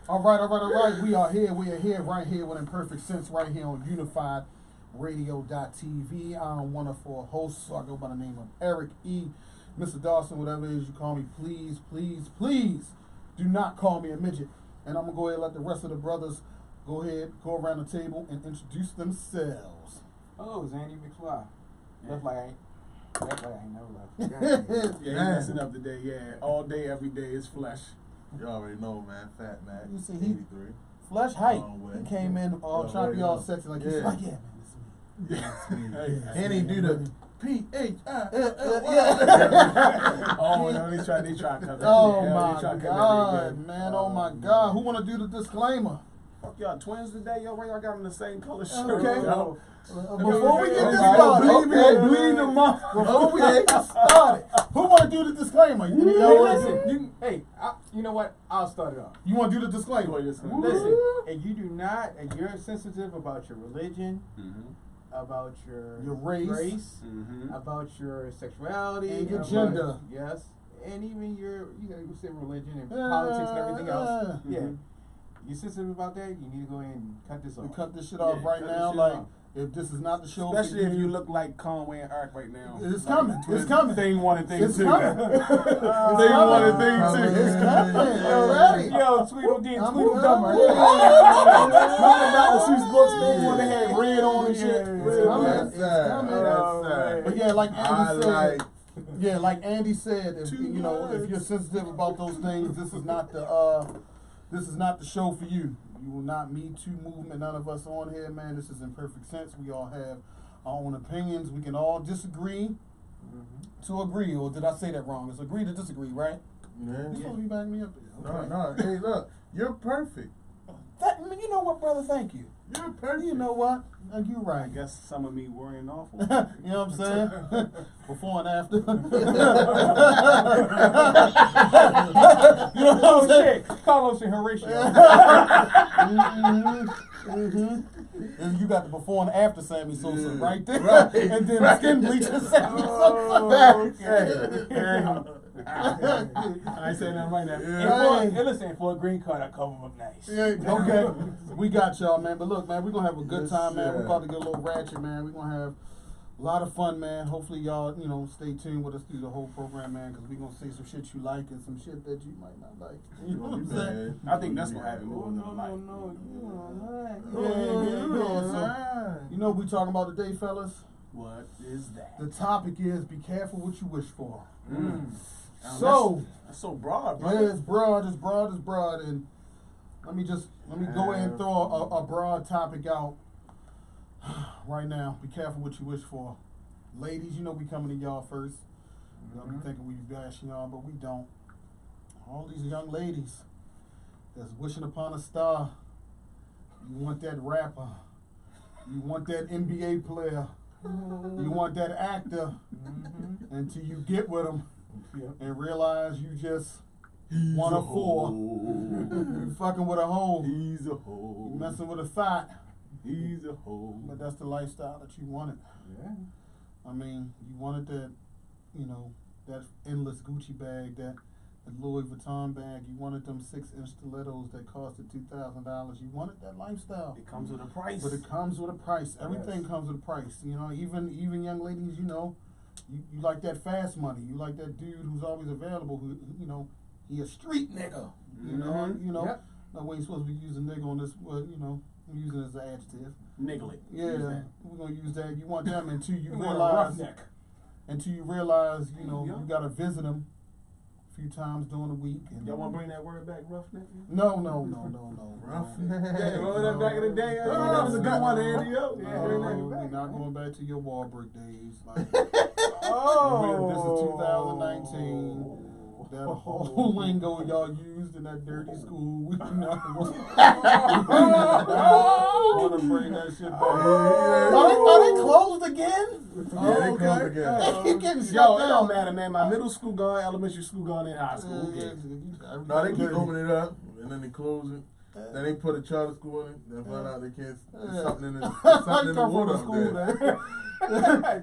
All right. We are here right here with Imperfect Sense, right here on Unified Radio.tv. I'm one of four hosts, so I go by the name of Eric E. Mr. Dawson, whatever it is you call me, please do not call me a midget. And I'm going to go ahead and let the rest of the brothers go around the table and introduce themselves. Oh, it's Andy McFly. Left like I ain't never left. Yeah, he messing up today, all day, every day is flesh. You already know, man. Fat Mac. You see, 83. Flesh height. He came in trying to be all sexy like he's yeah. like, yeah, man, it's me. And he do the P-H-I. Oh, no, they try to cut that. Oh my God, man. Oh my God. Who want to do the disclaimer? Fuck y'all twins today, yo. Why y'all got them the same color shirt? Okay. Yo. Before we get this started, bleed them off. Before we get this started, who want to do the disclaimer? You know what? I'll start it off. You want to do the disclaimer? Listen, and you do not, and you're sensitive about your religion, about your race, about your sexuality, and your gender. Yes, and even you say religion and politics and everything else. Yeah. You're sensitive about that, you need to go ahead and cut this off. We cut this shit off right now. Like, if this is not the show, especially if you look like Conway and Ark right now. It's coming. It's coming. Thing 1 and thing 2. It's coming. Thing 1 and thing 2. It's coming. Already. Yo, Tweedle did Tweedle dumber. Talking about the Swiss books, they want to have red on and shit. It's coming. But yeah, like Andy said, if you're sensitive about those things, this is not the show for you. You will not Me Too movement. None of us on here, man. This is Imperfect Sense. We all have our own opinions. We can all disagree to agree. Or did I say that wrong? It's agree to disagree, right? Yeah. You're supposed to be backing me up there. No. Hey, look. You're perfect. You know what, brother? Thank you. You're perfect. You know what? You're right. I guess some of me worrying awful. You know what I'm saying? Before and after. You know what I'm saying? Carlos and Horatio. And you got the before and after Sammy Sosa right there. Right. And then the skin bleacher Sammy Sosa. I ain't saying that right now. And listen, for a green card, I cover them up nice. Yeah, okay. We got y'all, man. But look, man, we're going to have a good time, man. Sir. We're about to get a little ratchet, man. We're going to have a lot of fun, man. Hopefully y'all, stay tuned with us through the whole program, man, because we're going to say some shit you like and some shit that you might not like. You know what I'm saying? I think that's going to happen more than like. You know what we talking about today, fellas? What is that? The topic is be careful what you wish for. So that's so broad, bro. Yeah, it's broad, and let me go ahead and throw a broad topic out right now. Be careful what you wish for. Ladies, we coming to y'all first. Y'all be thinking we bashing y'all, but we don't. All these young ladies that's wishing upon a star. You want that rapper. You want that NBA player. You want that actor. Until you get with them. And realize you just want a four. You fucking with a hoe. He's a hoe. You messing with a thought. He's a hoe. But that's the lifestyle that you wanted. Yeah. I mean, you wanted that, that endless Gucci bag, that Louis Vuitton bag. You wanted them 6-inch stilettos that costed $2,000. You wanted that lifestyle. It comes with a price. But it comes with a price. Everything comes with a price. Even young ladies, you like that fast money. You like that dude who's always available. Who he a street nigga. Yep. No way you supposed to be using nigga on this. But I'm using it as an adjective. Niggly. Yeah, we're gonna use that. You want them until you You want a realize. roughneck. Until you realize, you gotta visit them a few times during the week. And Y'all want to bring that word back, roughneck? No. Roughneck. Yeah, remember that back in the day? That was a good one, Andy. We're not going back to your Wahlberg days. Like, Oh. this is 2019. That whole lingo y'all used in that dirty school. We do not want to bring that shit back. Are they closed again? Yeah, they closed again. They keep getting shut Yo, it down. don't matter, man. My middle school gone, elementary school gone, and high school. No, they keep opening it up, and then they close it. Then they put a charter school in it. Then find out they can't. There's something in the water up there.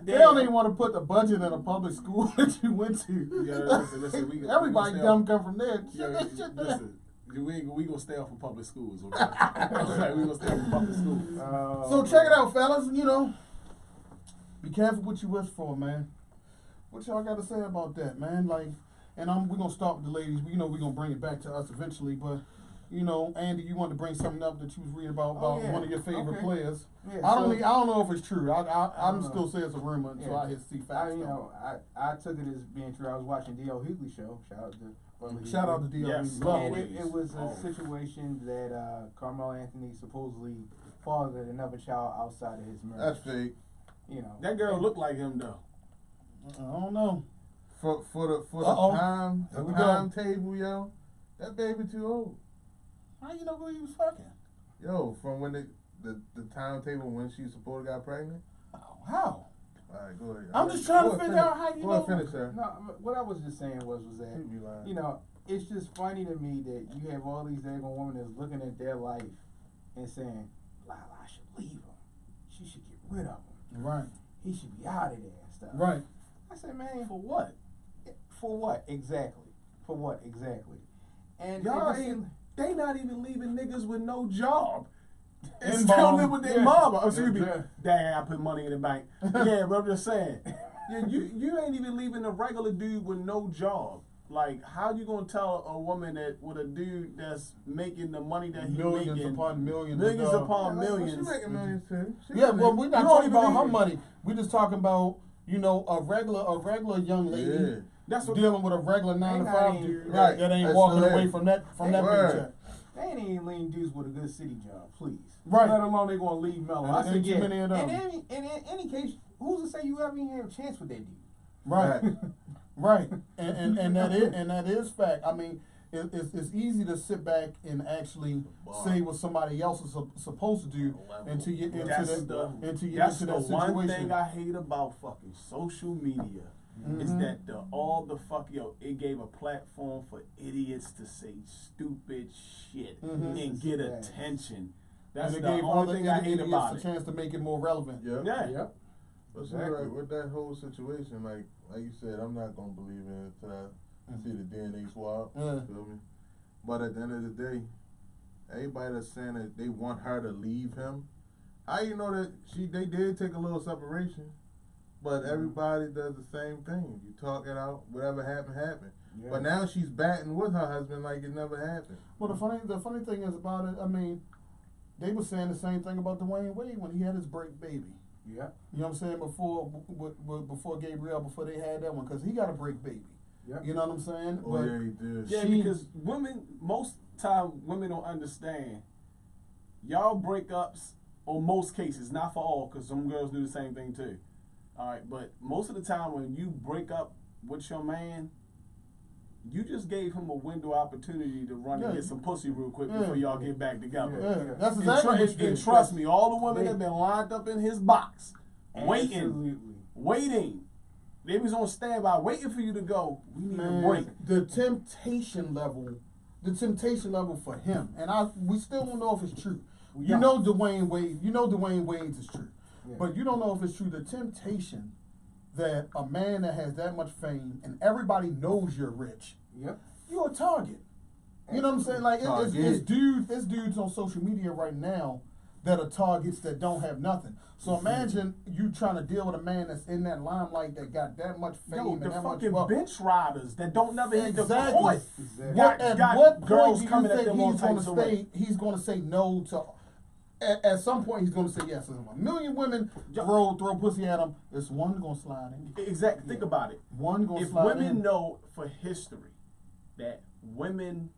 They don't even want to put the budget in a public school that you went to. Yeah, listen, Everybody dumb come from there. Listen, We gonna stay off of public schools, okay? Like, we gonna stay off of public schools. So check it out, fellas. You know, be careful what you wish for, man. What y'all got to say about that, man? Like, and we're gonna start with the ladies. We know we're gonna bring it back to us eventually, but you know, Andy, you wanted to bring something up that you was reading about one of your favorite players. Yeah, I don't know if it's true. I'm still saying it's a rumor until I see facts. I took it as being true. I was watching D.L. Hughley show. Shout out to D.L. Hughley. And it was a situation that Carmelo Anthony supposedly fathered another child outside of his marriage. That's fake. You know, that girl looked like him though. I don't know. For the timetable, yo, that baby too old. How you know who he was fucking? Yo, from when the timetable when she supposed to got pregnant. Oh, how? All right, go ahead. I'm just trying to figure out how you know. Finish that. No, what I was just saying was that you know, it's just funny to me that you have all these daggone women that's looking at their life and saying, "Lala, I should leave him. She should get rid of him. Right. He should be out of there and stuff." Right. I said, man, for what? For what exactly? For what exactly? And y'all they not even leaving niggas with no job. And still still live with their mama. Oh, excuse me. Yeah. Dang, I put money in the bank. Yeah, but I'm just saying. Yeah, you ain't even leaving a regular dude with no job. Like, how you gonna tell a woman that with a dude that's making the money that he's millions making, upon millions, upon millions? She making millions too. Well, we're not talking about her money. We're just talking about, you know, a regular young lady. Yeah. That's what dealing with a regular 9 to 5 dude right. that ain't walking away from that paycheck. They ain't lean dudes with a good city job, please. Right. Let alone they gonna leave Melo. I said, yeah. And in any case, who's to say you ever even have a chance with that dude? Right. Right. And that is fact. I mean, it's easy to sit back and actually say what somebody else is supposed to do until you into that situation. That's the one thing I hate about fucking social media. Is that it gave a platform for idiots to say stupid shit and get attention. That's the only thing I hate about it. A chance to make it more relevent. Yeah. But exactly. With that whole situation, like you said, I'm not gonna believe in it until I see the DNA swab. Feel me? But at the end of the day, everybody that's saying that they want her to leave him, how you know that they did take a little separation? But everybody does the same thing. You talk it out. Whatever happened, happened. Yeah. But now she's batting with her husband like it never happened. Well, the funny thing is about it, I mean, they were saying the same thing about Dwayne Wade when he had his break baby. Yeah. You know what I'm saying? Before Gabrielle, before they had that one, because he got a break baby. Yeah. You know what I'm saying? Oh, but yeah, he did. Yeah, because most time women don't understand. Y'all breakups, or most cases, not for all, because some girls do the same thing too. All right, but most of the time when you break up with your man, you just gave him a window opportunity to run and get some pussy real quick before y'all get back together. Yeah. That's exactly and trust me, all the women that been lined up in his box, waiting. They was on standby, waiting for you to go. We need a break. The temptation level for him, and we still don't know if it's true. You know Dwayne Wade's is true. Yeah. But you don't know if it's true. The temptation that a man that has that much fame and everybody knows you're rich, you're a target. You know what I'm saying? Like it's dudes on social media right now that are targets that don't have nothing. So imagine you trying to deal with a man that's in that limelight that got that much fame and that much wealth. Bench riders that don't never hit the court. At what point do you think he's going to say no to? At some point, he's going to say yes. A million women throw pussy at him. There's one going to slide in. Exactly. Think about it. One going to slide in. If women know for history that women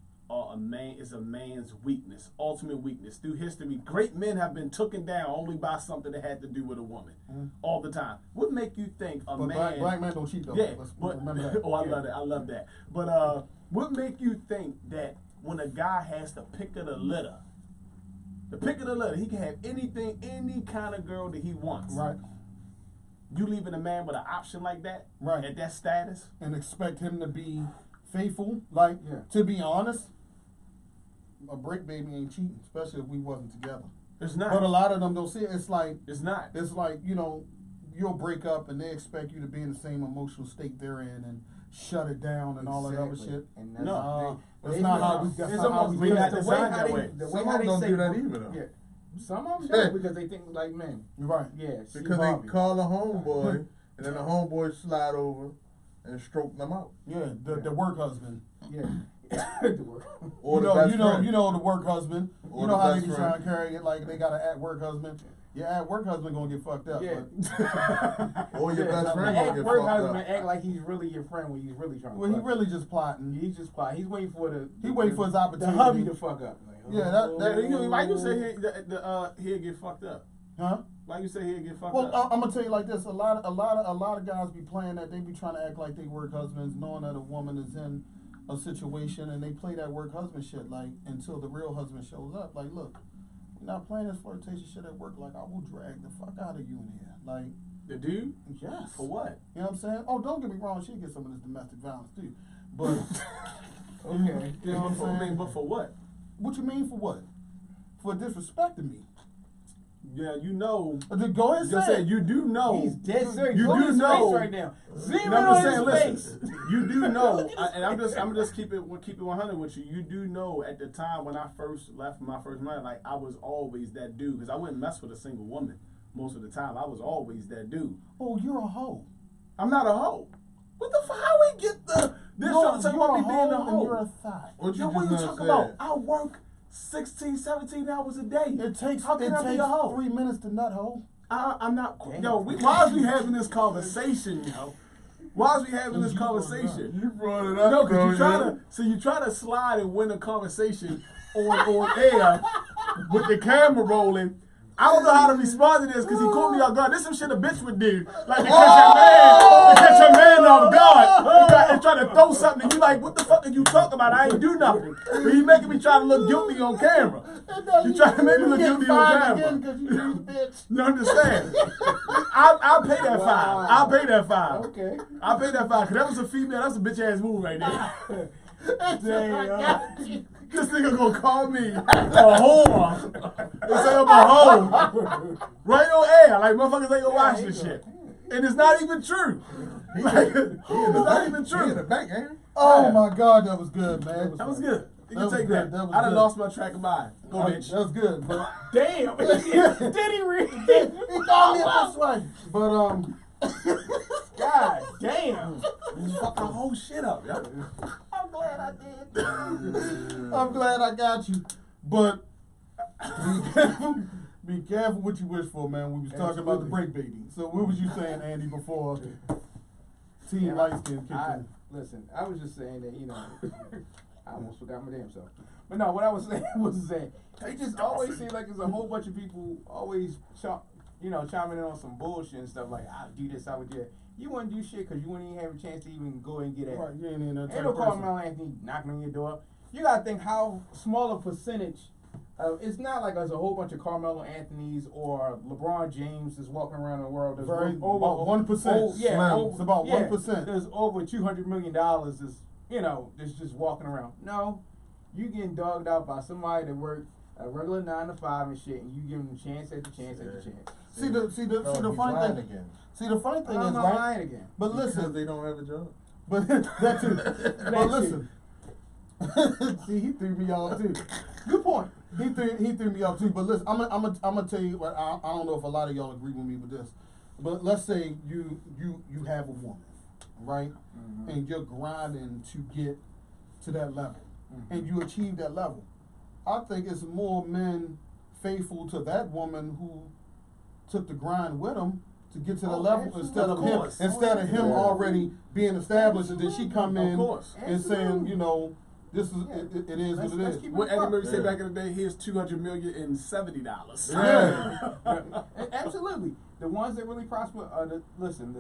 is a man's weakness, ultimate weakness through history, great men have been taken down only by something that had to do with a woman all the time. What make you think man? Black men don't cheat though. Yeah, remember that. I love that. But what make you think that when a guy has the pick of the litter? He can have any kind of girl that he wants. Right. You leaving a man with an option like that? Right. At that status? And expect him to be faithful? Like, to be honest, a break baby ain't cheating, especially if we wasn't together. It's not. But a lot of them don't see it. It's like, not. It's like, you know, you'll break up and they expect you to be in the same emotional state they're in, and shut it down and all that other shit. And that's not how we. That's not how we do not it. designed that way. The Some way how of them they don't say do that either, though. Yeah. Some of them do because they think like men. Right. Yeah. Because they call a homeboy, and then the homeboy slide over and stroke them out. Yeah, the work husband. Yeah. Or you the best friend. you know the work husband. Or you know the how they best be friend. trying to carry it like they got an at work husband. Your at work husband gonna get fucked up. Yeah. Or your best friend Act gonna get work fucked husband up. act like he's really your friend when he's really trying to Well, he fuck really just plotting. He's just plotting. He's waiting for his opportunity. The hubby to fuck up. Like, Yeah, Why you say he'll get fucked up? Huh? Why you say he'll get fucked Well, up? I'm gonna tell you like this: a lot of guys be playing that. They be trying to act like they work husbands, knowing that a woman is in a situation, and they play that work husband shit like until the real husband shows up. Like, look, you're not playing this flirtatious shit at work. Like, I will drag the fuck out of you in here. Like, The dude? yes. For what? You know what I'm saying? Oh, don't get me wrong. She get some of this domestic violence too, but okay. you know what I'm saying? But for what? What you mean for what? For disrespecting me? Yeah, you know. Go ahead, Just say say it. you do know. He's dead serious. You Go do to his know. face right now. Zero No, I'm just on saying, his face. listen. You do know, and I'm just keep it 100 with you. You do know at the time when I first left my first marriage, like I was always that dude because I wouldn't mess with a single woman most of the time. I was always that dude. Oh, you're a hoe. I'm not a hoe. What the fuck? How we get this? No, Talking you're about a me being a hoe and hoe. you're a thot. What Yo, you what you just talking now about? said? I work 16, 17 hours a day. It takes How can I be a hoe? 3 minutes to nut hoe. I'm not. Damn. Yo, why is we having this conversation, yo? Why is we having this You brought it up. conversation? You brought it up, No, because bro, you try to slide and win a conversation on air with the camera rolling. I don't know how to respond to this because he caught me off guard. This some shit a bitch would do. Like to catch your man off guard and try to throw something. You like, what the fuck are you talking about? I ain't do nothing. But he making me try to look guilty on camera. You trying to make me look guilty on camera. You understand? I'll pay that fine. I'll pay that fine. Okay. I'll pay that fine. Because that was a female. That's a bitch ass move right there. Damn. This nigga gonna call me a whore. They say I'm a hoe. Right on air. Like motherfuckers ain't gonna watch this shit. And it's not even true. Like, it's not even He in the true. back, ain't he? Oh my God, that was good, man. That was good. You That can was take good. that. That was I done good. lost my track of mind. Go, bitch. That was good, but Damn. Did he really? he called me up this way. But God damn. Fuck the whole shit up, yo. I'm glad I did. I'm glad I got you, but be careful what you wish for, man. We was talking about the break baby. So what was you saying, Andy, before Team Light Skin kicked in? Listen, I was just saying that, I almost forgot my damn self. But no, what I was saying was that it just always seems like there's a whole bunch of people always chiming in on some bullshit and stuff like, I'll do this, I would do that. You wouldn't do shit because you wouldn't even have a chance to even go and get at it. Right, you ain't in that Ain't type no of person. Carmelo Anthony knocking on your door. You gotta think how small a percentage. It's not like there's a whole bunch of Carmelo Anthony's or LeBron James is walking around the world. There's Very, over about 1%. It's about 1%. There's over $200 million. That's just walking around. No, you getting dogged out by somebody that worked a regular 9 to 5 and shit, and you give them chance after chance after chance. See the funny thing. Again. See the funny thing I'm is not right. lying again. But Because listen, they don't have a job. but that too. But listen. See, he threw me off too. Good point. He threw me off too. But listen, I'm gonna tell you what I don't know if a lot of y'all agree with me with this. But let's say you have a woman, right? Mm-hmm. And you're grinding to get to that level. Mm-hmm. And you achieve that level. I think it's more men faithful to that woman who took the grind with him to get to the level absolutely. instead of Of him course. him already being established, and then she come in Of course. and saying, Absolutely. this is it is what it Let's is. keep What Eddie Murphy said Yeah. back in the day, here's $200,070. Yeah. Absolutely. The ones that really prosper are the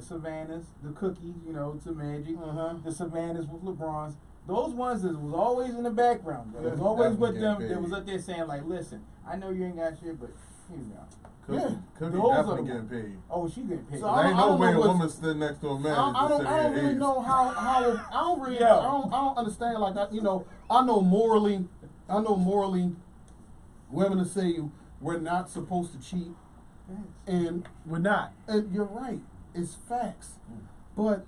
Savannahs, the Cookies, to Magic, the Savannahs with LeBrons. Those ones that was always in the background. That was always with them. Definitely That was getting up there saying like, listen, I know you ain't got shit, but here you go. Cookie Those definitely are the getting paid. Oh, she getting paid. So There ain't I no don't way know a what's- woman sitting next to a man. I don't really know how I don't understand like I know morally women to say we're not supposed to cheat, and We're not. you're right, it's facts, but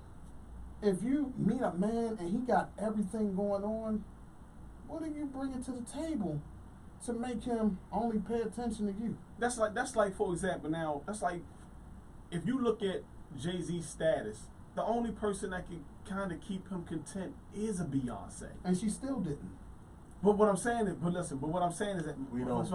if you meet a man and he got everything going on, what are you bringing to the table to make him only pay attention to you? That's like for example now, that's like if you look at Jay-Z's status, the only person that can kind of keep him content is a Beyonce. And she still didn't. But what I'm saying is that We don't,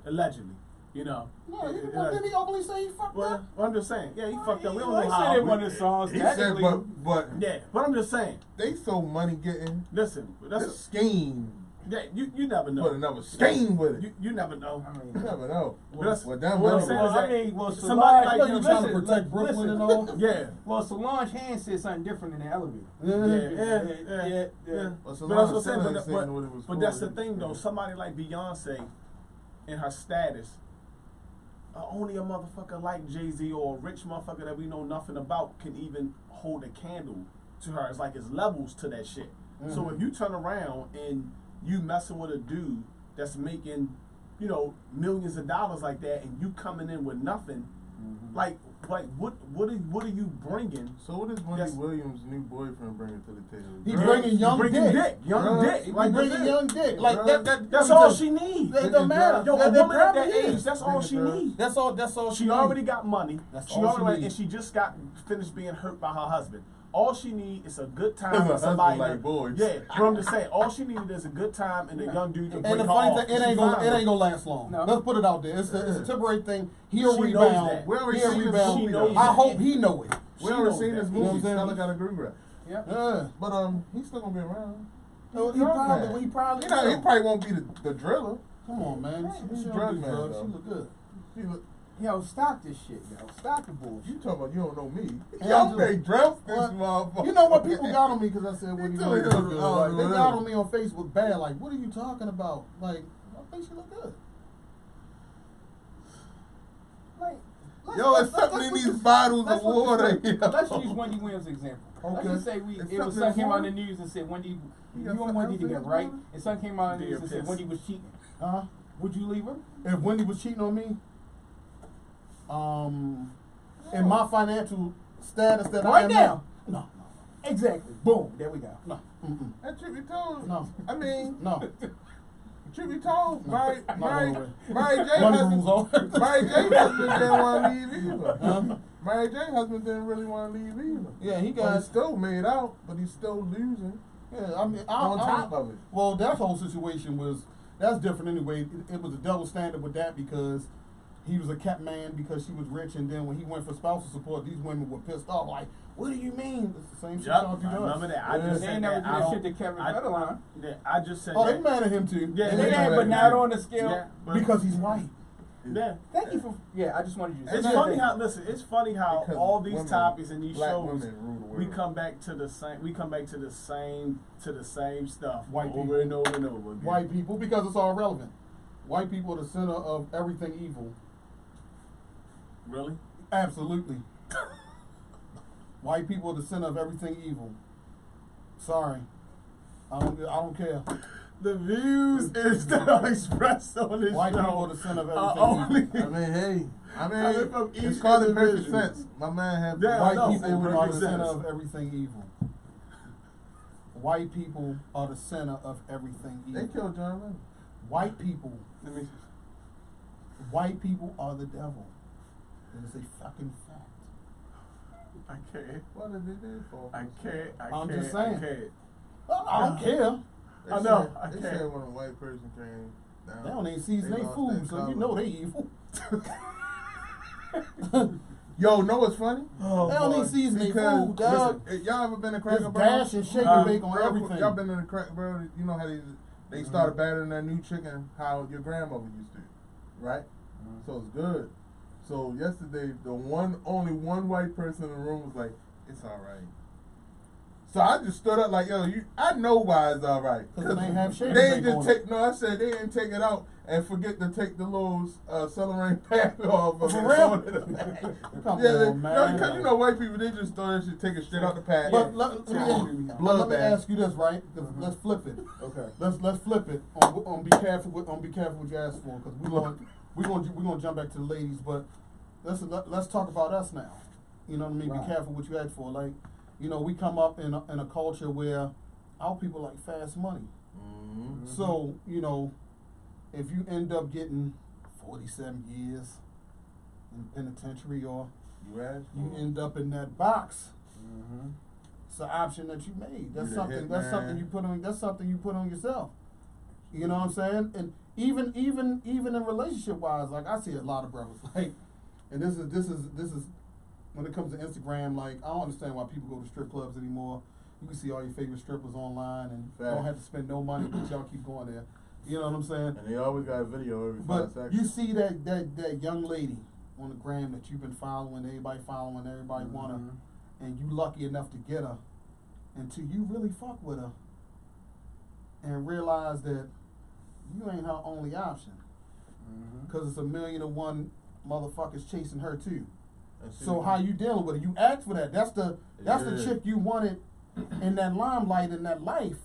allegedly, you know. No, didn't he openly say he fucked up? Well, I'm just saying, yeah, he fucked up. We don't Well, know he how. said in one of the songs. He said, but Yeah, but I'm just saying. they so money getting. Listen, that's The scheme. yeah. You never know. Put another scheme with it. You never know. I mean, You never know. Well, With that what I'm money, saying well, is that I mean, well, somebody Solange, like I know you trying to listen, protect Brooklyn listen. and all. Yeah. Well, Solange Hand said something different in the elevator. Yeah. Well, But Solange that's what I'm saying. still ain't saying what it was But for. that's the thing, though. Somebody like Beyonce, in her status, only a motherfucker like Jay-Z or a rich motherfucker that we know nothing about can even hold a candle to her. It's like it's levels to that shit. So if you turn around and you messing with a dude that's making, you know, millions of dollars like that, and you coming in with nothing, like what are you bringing? So what is Wendy Yes. Williams' new boyfriend bringing to the table? He Drugs? bringing young dick. young dick. He Like bringing that's it. young dick. Like That's that's all she needs. That don't matter. Yo, a That woman at that probably age, is. that's all she needs. That's all she She needs. already got money. That's She all she already, needs. and she just got finished being hurt by her husband. All she needs is a good time Her with somebody. husband like boys. Yeah, but I'm just saying, all she needed is a good time and a young dude to break And the her funny off. thing, it ain't gonna last long. No. Let's put it out there. It's a temporary thing. He'll She knows rebound. that. We already He'll seen this rebound. movie, though. I hope he know it. We She already knows seen that. this You know what movie. I'm saying? Stella got a groove rap. Yep. Yeah. But he's still gonna be around. He Drug probably man. will. He probably won't be the driller. Come on, man. He's She a don't drug do man, drugs. though. She look good. He look, Yo, stop this shit, yo. Stop the bullshit. you talking about you don't know me? And Y'all I'm they just- dressed this What? motherfucker. You know what people got on me because I said what he They look tell you, good. oh, Like, they whatever. got on me on Facebook bad. Like, what are you talking about? Like, I think she look good. Like, Yo, it's something in these bottles of water. Let's use Wendy Williams' example. Let's Okay. just say It's it was something something came out in water? the news and said Wendy, You you got and something Wendy else in together, this right? water? And something came out in the news and said Piss. Wendy was cheating. Huh? Would you leave her? If Wendy was cheating on me, in my financial status that I Right am now. No. Exactly. Boom. There we go. No. Mm-mm. That truth be told. No. I mean, No. truth be told, Mary Not going away. J. Money rules husband, all. Mary J. husband didn't want to leave either. Huh? Mary J. husband didn't really want to leave either. Yeah, he But got. he's still made out, but he's still losing Yeah, I mean, on top of it. Well, that whole situation that's different anyway. It was a double standard with that because he was a kept man because she was rich, and then when he went for spousal support, these women were pissed off. Like, what do you mean? It's the same shit y'all Yup, do I to us. remember that. I Yeah. just They said ain't never that. do I that don't- shit to Kevin I- Federline. Yeah, I just said Oh, that. they mad at him too. Yeah, They they ain't, mad but at not him. on the scale. Yeah, but- Because he's white. Yeah. Thank you for. Yeah, I just wanted you to say It's that. funny how it's funny how Because all these women, topics and these black shows women rule the world. we come back to the same stuff White over people. and over and over again. White people, because it's all relevant. White people are the center of everything evil. Really? Absolutely. White people are the center of everything evil. Sorry. I don't care. The views is that are expressed on this White show people are the center of are everything evil. only I mean, hey, coming from it's each called Imperfect individual. Sense. My man have Yeah, I White know. people are the Imperfect center sense. of everything evil. White people are the center of everything They evil. killed John Lennon. White people are the devil. It is a fucking fact. I can't. What did they do for? I can't. I'm can't. just saying. I can't. I don't care. They I know, said- I They can't. said when a white person came down, They don't even season they their lost food, that so you color. know they evil. Yo, know what's funny? Oh, They don't boy. even season their Because food, dog. listen, y'all ever been to Cracker Just Barrel? dash and shake and bake on Real quick, everything. Y'all been in the Cracker Barrel? You know how they started battering that new chicken how your grandmother used to, right? So it's good. So yesterday, only one white person in the room was like, "It's all right." So I just stood up like, "Yo, I know why it's all right." 'Cause they ain't have shade They to ain't make just on take. No, I said they didn't take it out and forget to take the little celery pack off of For it. real? Throw it in the bag. Come Yeah, on, man. because you know white people, they just throw that shit, take it straight out the pack. But let me ask you this, right? 'Cause let's flip it. Okay. Let's flip it. On be careful what you ask for, because we're gonna jump back to the ladies. But let's talk about us now. You know what I mean? Right. Be careful what you ask for. Like, you know, we come up in a culture where our people like fast money. Mm-hmm. So, you know, if you end up getting 47 years in penitentiary or you end up in that box, it's an option that you made. That's something you put on yourself. You know what I'm saying? And even in relationship wise, like I see a lot of brothers like, and this is when it comes to Instagram, like I don't understand why people go to strip clubs anymore. You can see all your favorite strippers online and don't have to spend no money, but y'all keep going there. You know what I'm saying? And they always got a video every 5 seconds. You see that young lady on the gram that you've been following, everybody wanna, and you lucky enough to get her, until you really fuck with her and realize that you ain't her only option. Because it's 1,000,001 motherfuckers chasing her too. So how you dealing with it? You asked for that. That's the chick you wanted in that limelight in that life.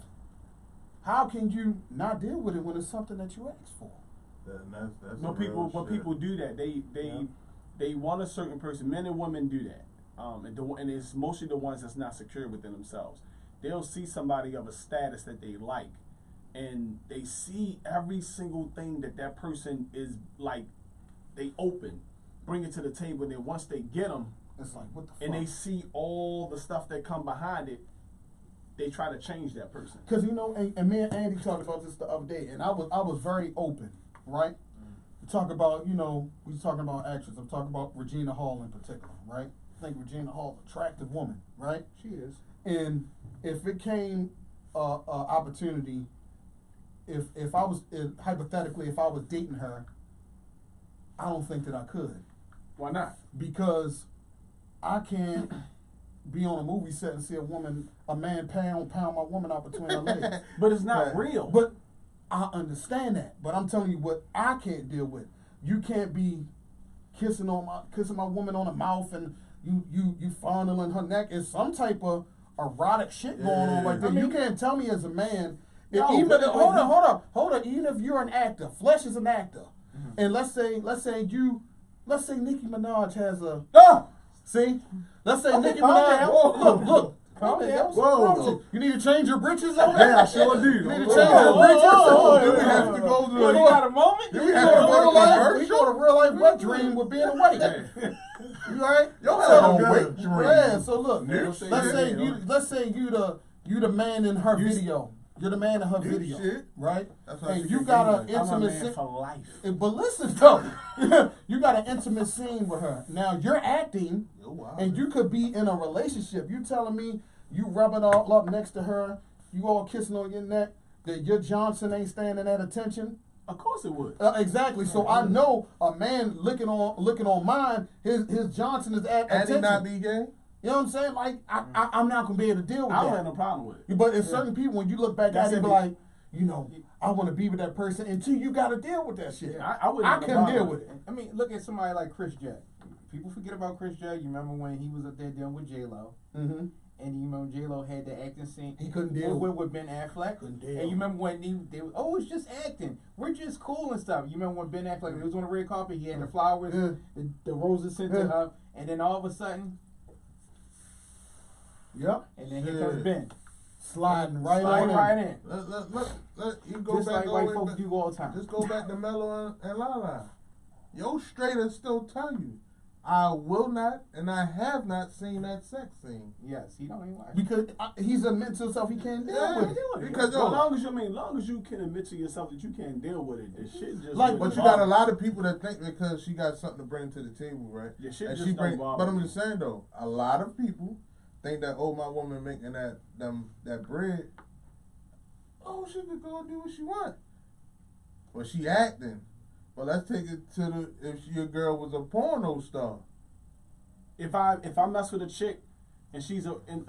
How can you not deal with it when it's something that you asked for? But people do that. They want a certain person. Men and women do that. And it's mostly the ones that's not secure within themselves. They'll see somebody of a status that they like, and they see every single thing that person is like. They bring it to the table, and then once they get them, it's like, what the fuck? And they see all the stuff that come behind it, they try to change that person. Because you know, and me and Andy talked about this the other day, and I was very open, right? We talk about, you know, we talking about actors. I'm talking about Regina Hall in particular, right? I think Regina Hall's an attractive woman, right? She is. And if it came opportunity, if I was hypothetically, if I was dating her, I don't think that I could. Why not? Because I can't be on a movie set and see a man pound my woman out between her legs. But it's not real. But I understand that. But I'm telling you what I can't deal with. You can't be kissing my woman on the mouth and you fondling her neck. It's some type of erotic shit going on right there. I mean, you can't tell me as a man. Hold on. Even if you're an actor, flesh is an actor. And let's say Nicki Minaj has a see? Let's say Nicki Minaj. Look. Calm down. Whoa. You need to change your britches over there? Yeah, I sure do. You need to change your britches. Do we have to go to You got a moment? We go to real life wet dream with being away. You alright? Wet dream. Yeah, so look, let's say you the man in her video. You're the man in her video, right? And you got an intimate scene for life. But listen though, you got an intimate scene with her. Now you're acting, and you could be in a relationship. You telling me you rubbing all up next to her, you all kissing on your neck, that your Johnson ain't standing at attention? Of course it would. Exactly. So I know a man looking on mine, his Johnson is at attention. And he not be gay? You know what I'm saying? Like, I'm not going to be able to deal with that. I don't have no problem with it. But it's certain people, when you look back at it, be like, you know, I want to be with that person until you got to deal with that shit. I couldn't deal with it. I mean, look at somebody like Chris Jett. People forget about Chris Jett. You remember when he was up there dealing with J-Lo? Mm-hmm. And you remember J-Lo had the acting scene. He couldn't deal with Ben Affleck. Couldn't deal. And you remember when it's just acting. We're just cool and stuff. You remember when Ben Affleck, he was on the red carpet, he had the flowers, the roses sent to her, and then all of a sudden, yep. And then here comes Ben. Sliding right in. Let you go just back like white folks do all the time. Just go back to Mello and Lala. Yo straighter still tell you, I will not and I have not seen that sex scene. Yes, he don't even like because he's admitting to himself he can't deal with it. Because as long as you can admit to yourself that you can't deal with it, this shit just like. But you got a lot of people that think because she got something to bring to the table, right? Yeah, shit and just don't bother. But I'm just saying though, a lot of people think that my woman making that bread, she could go and do what she want. Well, she acting. Well, let's take it to if your girl was a porno star. If I mess with a chick and she's in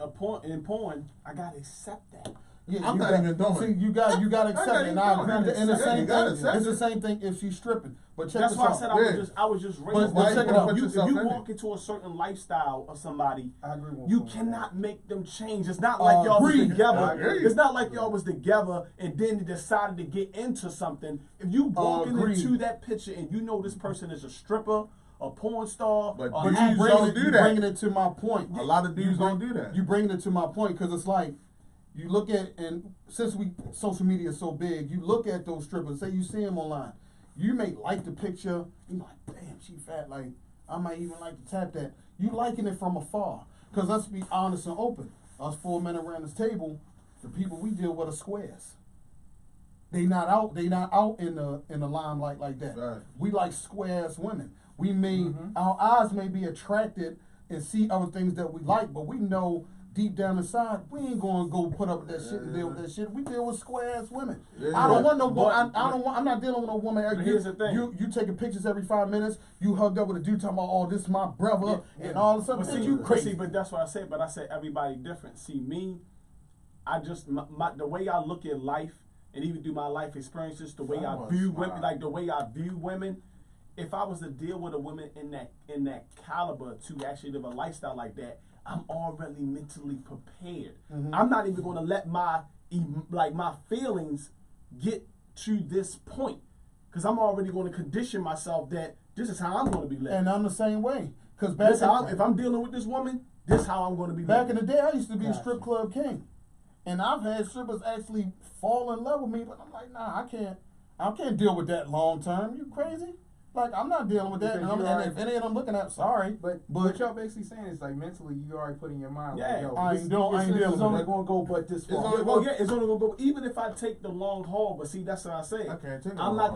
porn, I gotta accept that. Yeah, I'm not even doing it. See, you got to accept it. And I agree. And the same thing. It's the same thing if she's stripping. But check that's this why out. I said I was just raised. But check it out. If you walk into a certain lifestyle of somebody, I agree with you cannot make them change. It's not like y'all was together. It's not like y'all was together and then they decided to get into something. If you walking into that picture and you know this person is a stripper a porn star. But or dudes don't do that. Bringing it to my point. A lot of dudes don't do that. You bringing it to my point because it's like you look at, and since social media is so big, you look at those strippers. Say you see them online, you may like the picture. You like, damn, she fat. Like I might even like to tap that. You liking it from afar because let's be honest and open. Us 4 men around this table, the people we deal with are squares. They not out in the limelight like that. Right. We like square-ass women. We may our eyes may be attracted and see other things that we like, but we know deep down inside we ain't gonna go put up with that shit and deal with that shit. We deal with square-ass women. Yeah. I don't want no woman. I'm not dealing with no woman. Here's the thing. You taking pictures every 5 minutes. You hugged up with a dude talking about, oh, this is my brother and all of a sudden. But you crazy. But that's what I said. But I said everybody different. See me, I just the way I look at life. And even through my life experiences, the way I view women, like the way I view women, if I was to deal with a woman in that caliber to actually live a lifestyle like that, I'm already mentally prepared. I'm not even going to let my feelings get to this point, because I'm already going to condition myself that this is how I'm going to be living. And I'm the same way. Because if I'm dealing with this woman, this is how I'm going to be living. Back in the day, I used to be a strip club king. And I've had strippers actually fall in love with me, but I'm like, nah, I can't deal with that long term. You crazy? Like, I'm not dealing with that. And if any of them looking at, sorry. But what y'all basically saying is like mentally, you already put in your mind, yeah, like, yo, I ain't dealing with it. It's only going to go but this far. It's only going to go. Even if I take the long haul, but see, that's what I say. I can't take I'm not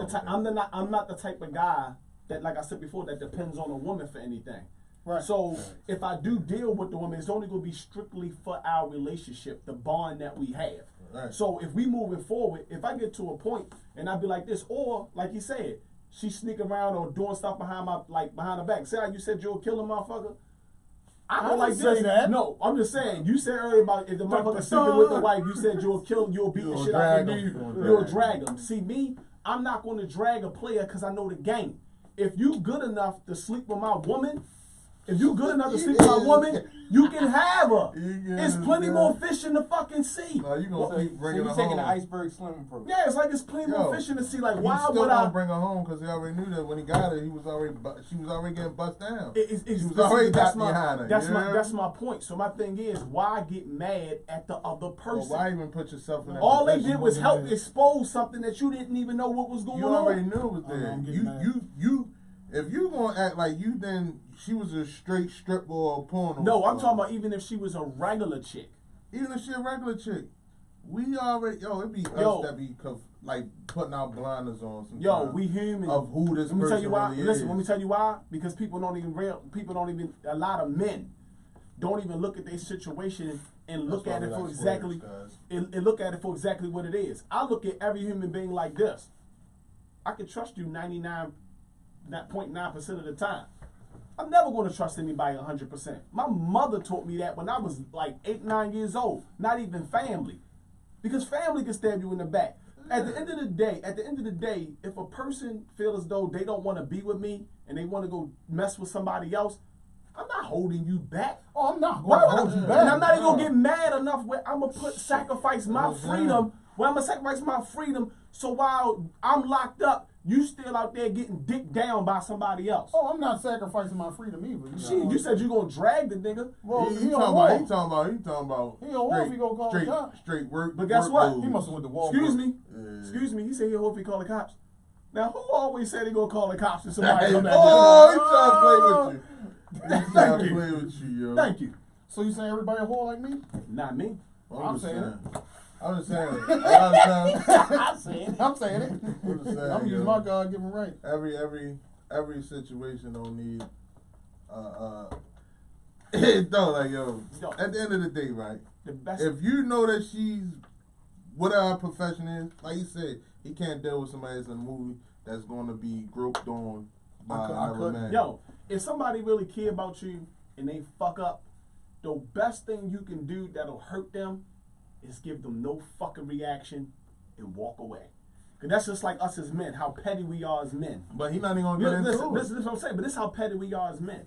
the type of guy that, like I said before, that depends on a woman for anything. Right. So if I do deal with the woman, it's only going to be strictly for our relationship, the bond that we have. Right. So if we moving forward, if I get to a point and I be like this, or like you said, she sneak around or doing stuff behind the back. Say how you said you'll kill a motherfucker. I don't like say this. that. No, I'm just saying. You said earlier about if the motherfucker sleeping with the wife, you said you'll beat the shit out of the dude. You'll drag him. See me, I'm not going to drag a player because I know the game. If you good enough to sleep with my woman, if you good enough to sleep with my woman, you can have her. It's plenty more fish in the fucking sea. No, you gonna keep bringing her home. So you taking the iceberg swimming approach. Yeah, it's like it's plenty more fish in the sea. Like, why still would I gonna bring her home? Because he already knew that when he got her, she was already getting bust down. She was already got behind her. That's my point. So my thing is, why get mad at the other person? Well, why even put yourself in that All position? they did was help expose something that you didn't even know what was going on. You already knew it was there. If you gonna act like you, then she was a straight stripper or a porno. No, I'm talking about even if she was a regular chick. Even if she a regular chick, we already it'd be us that be like putting our blinders on. We human. Of who this person tell you why. really Listen, is. let me tell you why. Because a lot of men don't even look at their situation and look at it for exactly and look at it for exactly what it is. I look at every human being like this. I can trust you 99.9% of the time. I'm never going to trust anybody 100%. My mother taught me that when I was like 8, 9 years old. Not even family, because family can stab you in the back. At the end of the day, if a person feels as though they don't want to be with me and they want to go mess with somebody else, I'm not holding you back. Oh, I'm not going to hold you back. And I'm not even going to get mad enough where I'm going to sacrifice my freedom. Where I'm going to sacrifice my freedom. So while I'm locked up, you still out there getting dicked down by somebody else. Oh, I'm not sacrificing my freedom either. You said you gonna drag the nigga. Well, he talking about He don't want if he gonna call the cops. Straight work. But guess what? He must have went to Walmart. Excuse me. He said he'll hope he call the cops. Now, who always said he gonna call the cops if somebody come back? He trying to play with you. Yo. Thank you. So you saying everybody a whore like me? Not me. I'm saying it. I'm just saying it. I'm saying it. I'm using my God-given right. Every situation don't need don't like yo. At the end of the day, right? The best. If you know that she's whatever her profession is, like you said, he can't deal with somebody that's in a movie that's going to be groped on by another man. Yo, if somebody really care about you and they fuck up, the best thing you can do that'll hurt them is give them no fucking reaction and walk away. Cause that's just like us as men, how petty we are as men. But he's not even gonna get into it. Listen, this is what I'm saying. But this is how petty we are as men.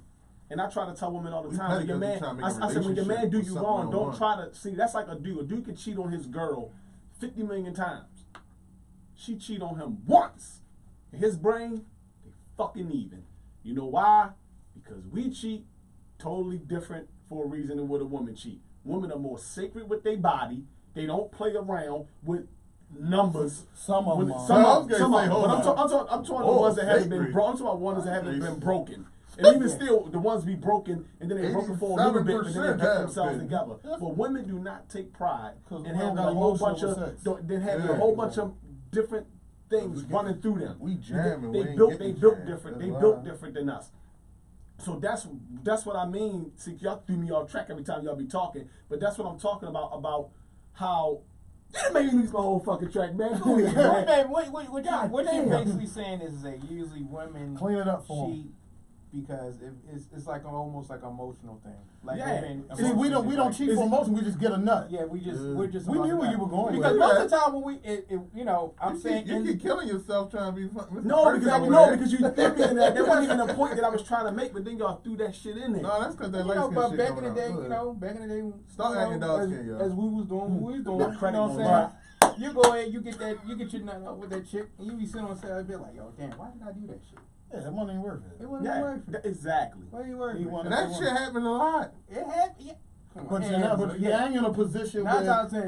And I try to tell women all the time, when your man, I said, when your man do you wrong, don't try to see. That's like a dude. A dude can cheat on his girl 50 million times. She cheat on him once. In his brain, they fucking even. You know why? Because we cheat totally different for a reason than what a woman cheat. Women are more sacred with their body. They don't play around with numbers. Some of them. But I'm talking the ones that haven't been broken. I'm talking about ones that haven't been broken. And even still, the ones be broken, and then they broken for a little bit, and then they get themselves together. But women do not take pride in having a whole bunch of different things running through them. We jamming. They built different. They built different than us. So that's what I mean. See, y'all threw me off track every time y'all be talking, but that's what I'm talking about how. That made me lose my whole fucking track, man. Go ahead, man. What you're basically saying is that usually women clean it up for cheat because it's like almost like an emotional thing. Like see, we don't cheat for emotion. We just get a nut. Yeah, we just we knew where you were going. Because most of the time when I'm saying you keep killing yourself trying to be fun. Because you threw me in that. That wasn't even the point that I was trying to make, but then y'all threw that shit in there. No, that's because that light skin but shit back in the day, start acting dark skin, y'all. As we was doing, you know what I'm saying? You go ahead, you get your nut up with that chick, and you be sitting on the side and be like, yo, damn, why did I do that shit? Yeah, that money ain't worth it. It wasn't worth it. Exactly. Why ain't worth it? And that shit happened a lot. It happened. Yeah. But you ain't in a position where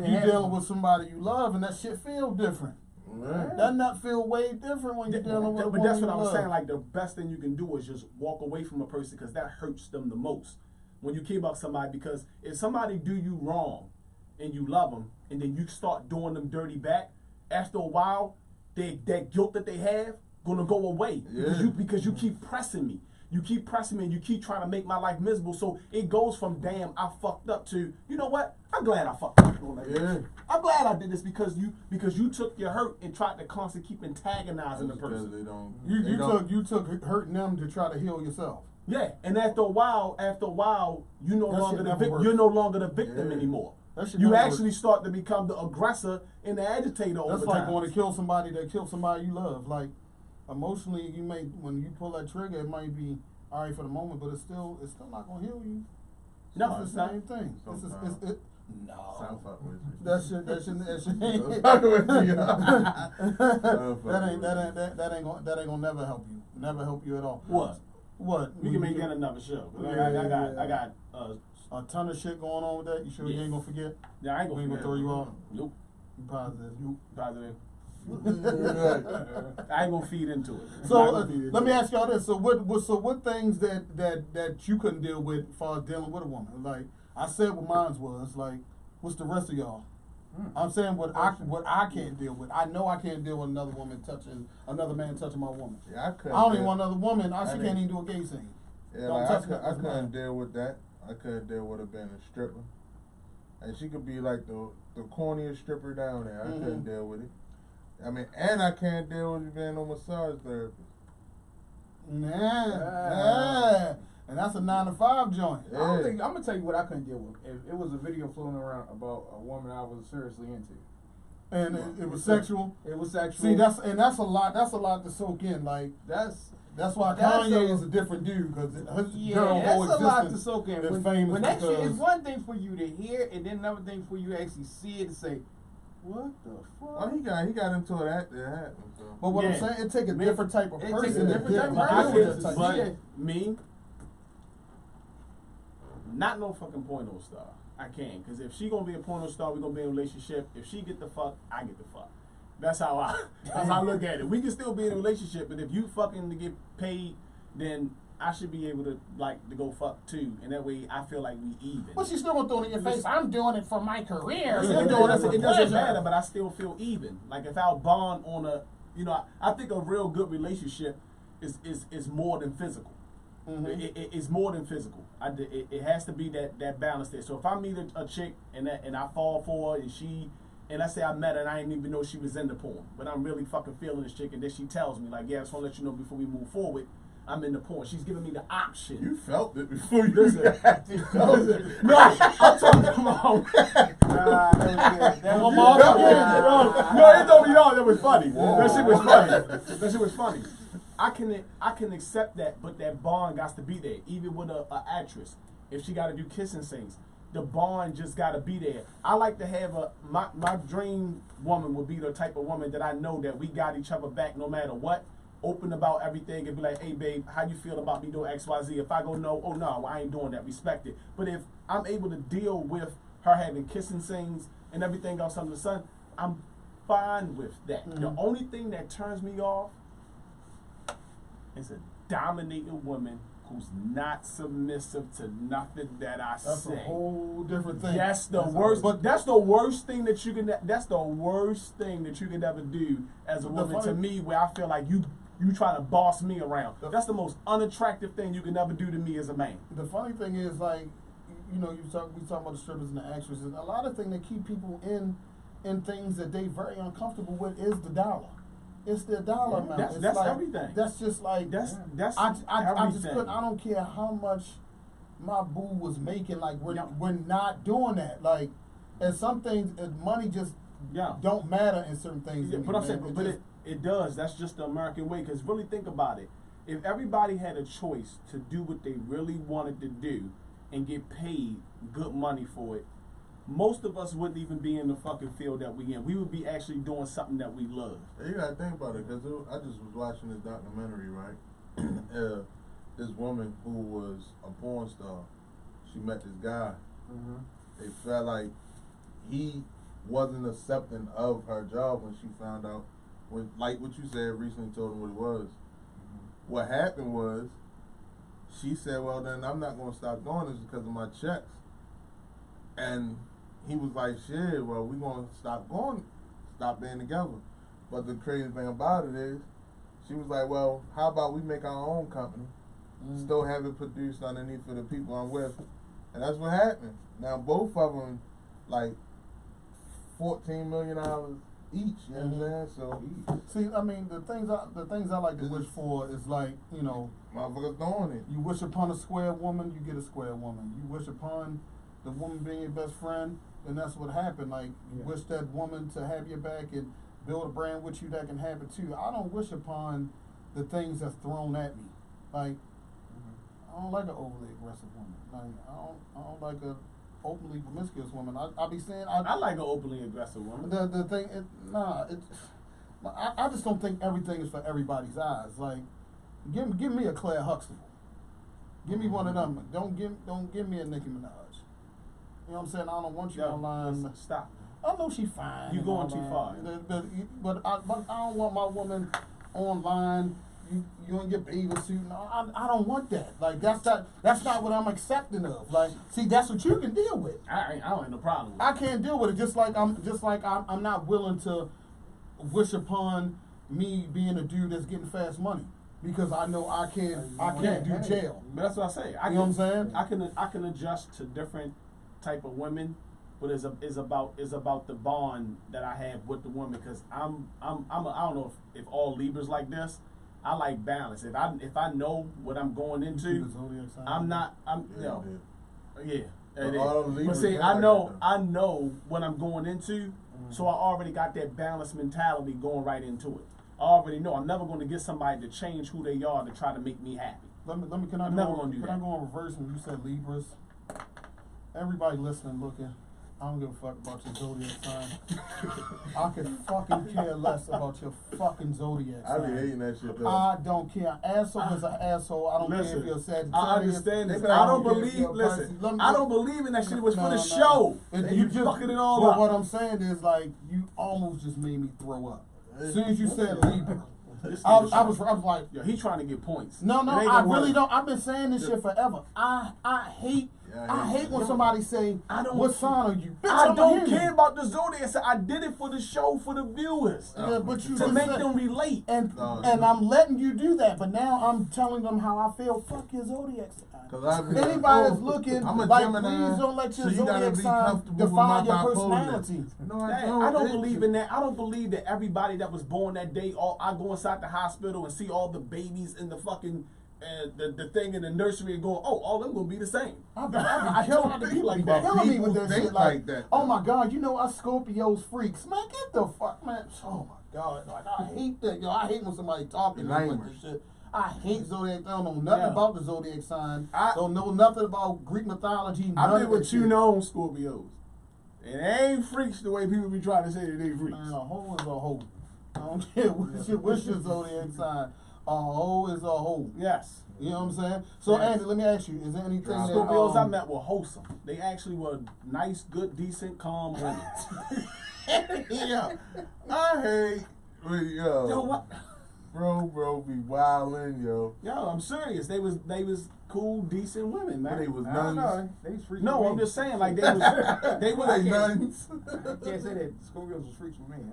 you dealing with somebody you love, and that shit feel different. Right. That nut feel way different when you're dealing with. But that's what I was saying. Like the best thing you can do is just walk away from a person because that hurts them the most. When you care about somebody, because if somebody do you wrong, and you love them, and then you start doing them dirty back, after a while, that guilt that they have gonna go away because you keep pressing me. You keep pressing me and you keep trying to make my life miserable. So it goes from damn I fucked up to, you know what? I'm glad I fucked up. I'm glad I did this because you took your hurt and tried to constantly keep antagonizing the person. You took hurting them to try to heal yourself. Yeah, and after a while, you're no longer the victim anymore. You actually start to become the aggressor and the agitator over time. That's like going to kill somebody that killed somebody you love. Like emotionally, when you pull that trigger, it might be all right for the moment, but it's still not gonna heal you. No, it's the same thing. No. That shit. That ain't gonna never help you. Never help you at all. What? We can make that another show. I got a ton of shit going on with that. You sure you ain't gonna forget? Yeah, I ain't gonna throw you off. Nope. You positive? Nope. Positive. I ain't gonna feed into it. So let me ask y'all this: So what things that you couldn't deal with as far as dealing with a woman? Like I said, what mine was. Like, what's the rest of y'all? I'm saying what I can't deal with. I know I can't deal with another man touching my woman. Yeah, I don't even want another woman. She can't even do a gay scene. Yeah, I couldn't deal with that. I couldn't deal with her being a stripper, and she could be like the corniest stripper down there. I couldn't deal with it. I mean, and I can't deal with being a massage therapist. Nah. And that's a 9 to 5 joint. Yeah. I'm gonna tell you what I couldn't deal with. It was a video floating around about a woman I was seriously into, and it was sexual. It was sexual. See, that's a lot. That's a lot to soak in. Like that's why Kanye is a different dude because his girl whole existence. That's a lot to soak in. When that shit is one thing for you to hear, and then another thing for you to actually see it and say, what the fuck? Oh, he got into that. So. But what I'm saying, it takes a different type of person. It takes a different type of person. But me, not no fucking porno star. I can't, because if she gonna be a porno star, we gonna be in a relationship. If she get the fuck, I get the fuck. That's how I look at it. We can still be in a relationship, but if you fucking to get paid, then I should be able to go fuck too, and that way I feel like we even. Well, she's still gonna throw it in your face. I'm doing it for my career. It doesn't matter, but I still feel even. Like if our bond on I think a real good relationship is more than physical. It's more than physical. It has to be that balance there. So if I meet a chick and I fall for her and let's say I met her and I didn't even know she was into porn, but I'm really fucking feeling this chick and then she tells me like, yeah, I just want to let you know before we move forward, I'm into porn. She's giving me the option. You felt it before you listen. No, I'm talking about. It don't be on. That was funny. That shit was funny. I can accept that, but that bond got to be there. Even with a actress, if she got to do kissing scenes, the bond just got to be there. I like to have my dream woman would be the type of woman that I know that we got each other back no matter what. open about everything and be like, hey babe, how you feel about me doing XYZ? If I go no, oh no, I ain't doing that, respect it. But if I'm able to deal with her having kissing scenes and everything else under the sun, I'm fine with that. Mm-hmm. The only thing that turns me off is a dominating woman who's not submissive to nothing that I say. That's a whole different thing. That's the worst. But that's the worst thing that you can. That's the worst thing that you can ever do as a woman. To me, where I feel like you trying to boss me around. That's the most unattractive thing you can ever do to me as a man. The funny thing is, like, we talk about the strippers and the actresses. A lot of things that keep people in things that they very uncomfortable with is the dollar. It's the dollar amount. That's like, everything. That's just like that's I everything. just couldn't. I don't care how much my boo was making. Like we're not doing that. Like, and some things, money just don't matter in certain things. Yeah, but I'm saying, it does. That's just the American way. Because really think about it. If everybody had a choice to do what they really wanted to do and get paid good money for it, most of us wouldn't even be in the fucking field that we in. We would be actually doing something that we love. You gotta think about it, because I just was watching this documentary, right? This woman who was a porn star, she met this guy. Mm-hmm. They felt like he wasn't accepting of her job when she found out, like what you said recently, told him what it was. Mm-hmm. What happened was, she said, well then I'm not gonna stop doing this because of my checks. And he was like, shit, well, we gonna stop being together. But the crazy thing about it is, she was like, well, how about we make our own company, still have it produced underneath for the people I'm with. And that's what happened. Now both of them, like, $14 million each, you know what I'm saying? So, see, I mean, the things I like to wish for is like, motherfuckers doing it. You wish upon a square woman, you get a square woman. You wish upon the woman being your best friend, and that's what happened. Like, you wish that woman to have your back and build a brand with you that can happen too. I don't wish upon the things that's thrown at me. Like, I don't like an overly aggressive woman. Like, I don't like a openly promiscuous woman. I be saying I like an openly aggressive woman. The thing, I just don't think everything is for everybody's eyes. Like, give me a Claire Huxtable. Give me one of them. Don't give me a Nicki Minaj. You know what I'm saying? I don't want you online. Stop. I know she's fine. You're going too far. But I don't want my woman online. You in your bathing suit. No, I don't want that. Like, that's not what I'm accepting of. Like, see, that's what you can deal with. I don't have no problem with it. I can't deal with it. Just like I'm not willing to wish upon me being a dude that's getting fast money, because I know I can't do jail. But that's what I say. You know what I'm saying? I can adjust to different type of women, but it's about the bond that I have with the woman. Because I don't know if all Libras like this. I like balance. If I know what I'm going into, But see, I know what I'm going into, so I already got that balanced mentality going right into it. I already know I'm never going to get somebody to change who they are to try to make me happy. Can I go in reverse when you said Libras? Everybody listening, looking, I don't give a fuck about your zodiac sign. I could fucking care less about your fucking zodiac sign. I be hating that shit though. I don't care. Asshole is an asshole. I don't care if you're a Sagittarius. I understand this. I don't believe in that shit. It was for the show. And you fucking it all up. But what I'm saying is, like, you almost just made me throw up. As soon as you said Libra, I was like, yo, he trying to get points. No, I really don't. I've been saying this shit forever. I hate when somebody say, what sign are you? Bitch, I don't care about the zodiac. I did it for the show, for the viewers. But you to make them relate. And I'm letting you do that, but now I'm telling them how I feel. Fuck your zodiac sign. Anybody that's looking, like, please don't let your zodiac sign define your personality. No, I don't believe in that. I don't believe that everybody that was born that day, I go inside the hospital and see all the babies in the fucking the thing in the nursery and go, all them gonna be the same. I don't be like that. Killing me with that shit like that. Oh my God, us Scorpios freaks, man. Get the fuck, man. Oh my God, like, I hate that. I hate when somebody talking like this shit. I hate zodiac. I don't know nothing about the zodiac sign. I don't know nothing about Greek mythology. I've been with two known Scorpios. And they ain't freaks the way people be trying to say that they freaks. Man, a hoe is a hoe. I don't care what's your zodiac sign. A hoe is a hoe. Yes. You know what I'm saying? So, Yes. Andy, let me ask you, is there anything that... Scorpios I met were wholesome. They actually were nice, good, decent, calm women. Yeah. I hate, Yo, what? Bro, be wildin', yo. Yo, I'm serious. They was cool, decent women, man. But they was I don't nuns. know. They was freaks No, with I'm me. just saying, like they were They like nuns. Can't say that Scorpios was freaks with me.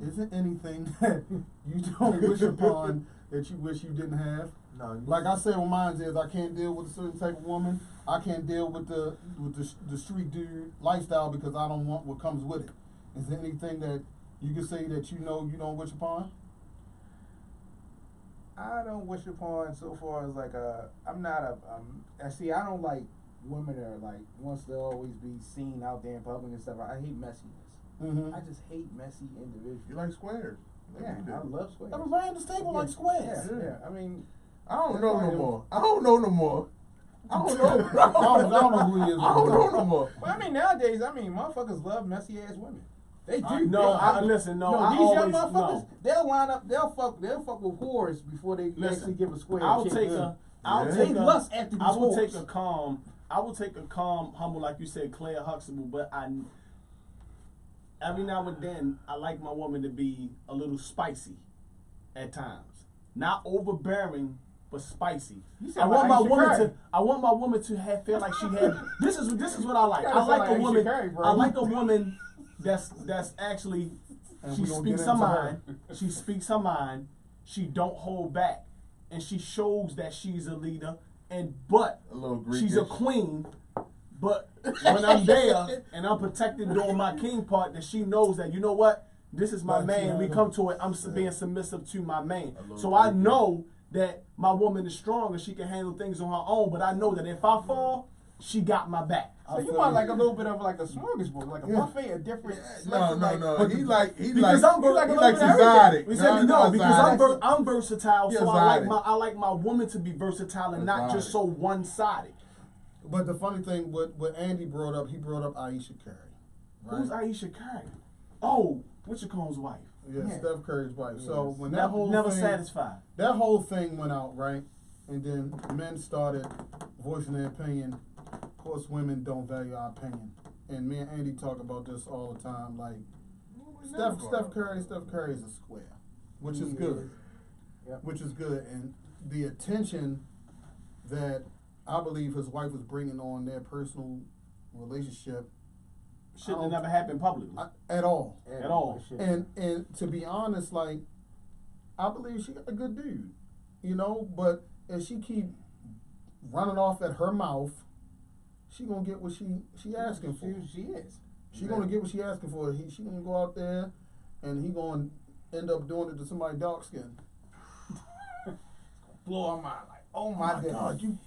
Is there anything that you don't wish upon that you wish you didn't have? No, Like I said, what mine is, I can't deal with a certain type of woman. I can't deal with the street dude lifestyle because I don't want what comes with it. Is there anything that you can say that you know you don't wish upon? I don't wish upon so far as like I'm not a see I don't like women that are like wants to always be seen out there in public and stuff. I hate messiness. Mm-hmm. I just hate messy individuals. You like squares. Yeah, I love squares. Everybody understand like squares. Yeah. I mean, I don't know no more. I don't know no more. I don't know who he is. I don't know no more. well, I mean nowadays, motherfuckers love messy ass women. They do. Listen, I these always, young motherfuckers, no. they'll line up, they'll fuck with whores before they actually give a square. I'll chick. take They lust after these I will whores. take a calm, humble, like you said, Claire Huxtable, but every now and then I like my woman to be a little spicy at times. Not overbearing, but spicy. I want my woman to feel like she had this is what I like. I like a woman I like a woman that's actually she speaks her mind. She speaks her mind. She don't hold back. And she shows that she's a leader but A little Greek. she's a queen. But when I'm there and I'm protected doing my king part, that she knows that, you know what? This is my man. We come to it. I'm being submissive to my man. So I know that my woman is strong and she can handle things on her own. But I know that if I fall, she got my back. So you want like a little bit of like a smorgasbord, like a buffet of different. No. He like Because I'm exotic. Because I'm versatile, so exotic. I like my woman to be versatile and not just so one-sided. But the funny thing, what Andy brought up, he brought up Aisha Curry. Right? Who's Aisha Curry? Oh, Wichita wife. Yeah, Steph Curry's wife. Yes. So when that whole never thing, satisfied. That whole thing went out, right? And then men started voicing their opinion. Of course, women don't value our opinion. And me and Andy talk about this all the time. Like, Steph Curry is a square, which is good. Yep. Which is good. And the attention that I believe his wife was bringing on their personal relationship Shouldn't have never happened publicly. at all. At all. And to be honest, like, I believe she got a good dude, you know. But if she keep running off at her mouth, she gonna get what she asking for. She is. She gonna get what she asking for. She gonna go out there, and he gonna end up doing it to somebody dark skinned. Blow her mind like, oh my God, you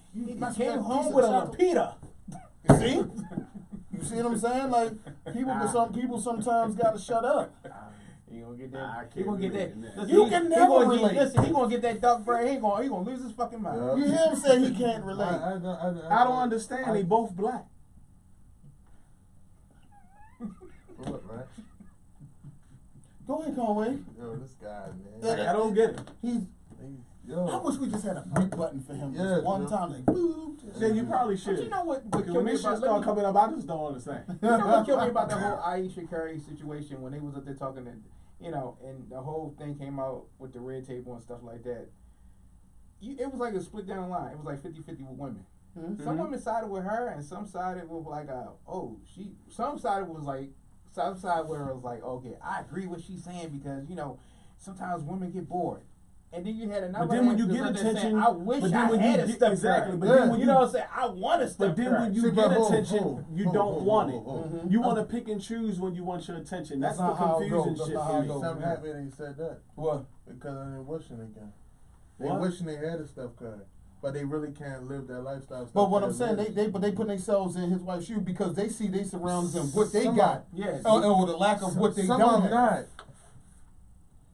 came home with a lapita. You see? You see what I'm saying? Like, people sometimes gotta shut up. You gonna get that? I You gonna get can't that? relate. You can never relate. Listen, he gonna get that dark brain. He gonna lose his fucking mind. Yeah. You hear him say he can't relate. I don't understand. They both black. What, right? Go ahead, Conway. Yo, this guy, man. I don't get it. I wish we just had a mute button for him. Yeah, Just one yeah. time, like, boom. Yeah, you probably should. But you know what? Because when this shit start coming up, I just don't understand. You know what killed me about the whole Aisha Curry situation when they was up there talking, and and the whole thing came out with the red table and stuff like that. It was like a split down line. It was like 50-50 with women. Mm-hmm. Some women sided with her, and some sided with like some sided was like some side where it was like, okay, I agree with what she's saying because sometimes women get bored. And then you had another. But then when you half get that's saying, attention, I wish but I then when had you a get- step exactly, curve. but then when you know what I'm saying? I want a step But then curve. when you See, get but attention, you don't want it. Mhm. You want to pick and choose when you want your attention. That's the not how it confusing goes. That's shit not for how it me. goes. I'm happy that he said that. What? Because they're wishing again. They What? wishing they had a Steph Curry. But they really can't live that lifestyle. But what I'm Steph Curry saying, lives. they put themselves in his wife's shoe because they see they surround them what they Some got, Yes. or the lack of what they Some don't of them have. not.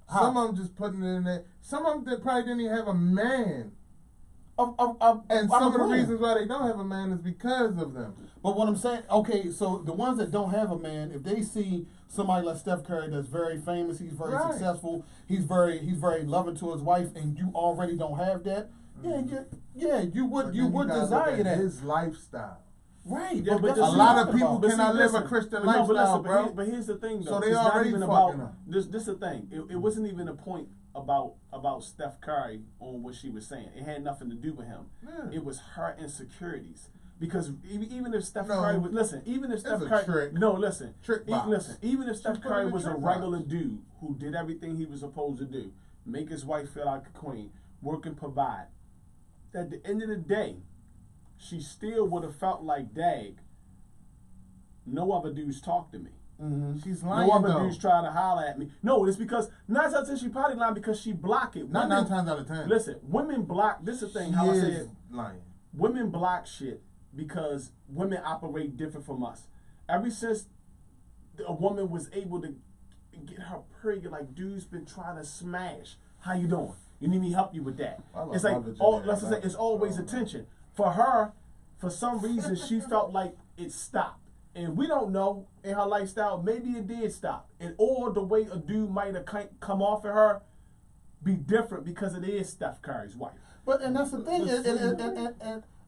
How? Some of them just putting it in there. Some of them that probably didn't even have a man. And some of the reasons why they don't have a man is because of them. But what I'm saying, okay, so the ones that don't have a man, if they see somebody like Steph Curry that's very famous, he's very successful, he's very loving to his wife, and you already don't have that, you would desire that. His lifestyle. Right, yeah, but a lot of people cannot live a Christian lifestyle, bro. But here's the thing, though. So they it's already not even fucking about up. this. This is the thing. It wasn't even a point about Steph Curry on what she was saying. It had nothing to do with him. Yeah. It was her insecurities. Because even if Steph No, Curry was even if Steph a Curry trick. no listen Trick box. even if Steph She put Curry in a was a trick regular box. dude who did everything he was supposed to do, make his wife feel like a queen, work and provide, at the end of the day, she still would have felt like, dag, no other dudes talk to me. Mm-hmm. She's lying, No other though. dudes try to holler at me. No, it's because 9 times out of 10 she probably lying because she block it. Not Women- 9 times out of 10. Listen, women block. This is the thing. She How I is said lying. women block shit because women operate different from us. Ever since a woman was able to get her period, like dudes been trying to smash. How you doing? You need me to help you with that? It's like let's just say it's always attention. For her, for some reason, she felt like it stopped. And we don't know in her lifestyle, maybe it did stop. And or the way a dude might have come off of her be different because it is Steph Curry's wife. But and that's the thing,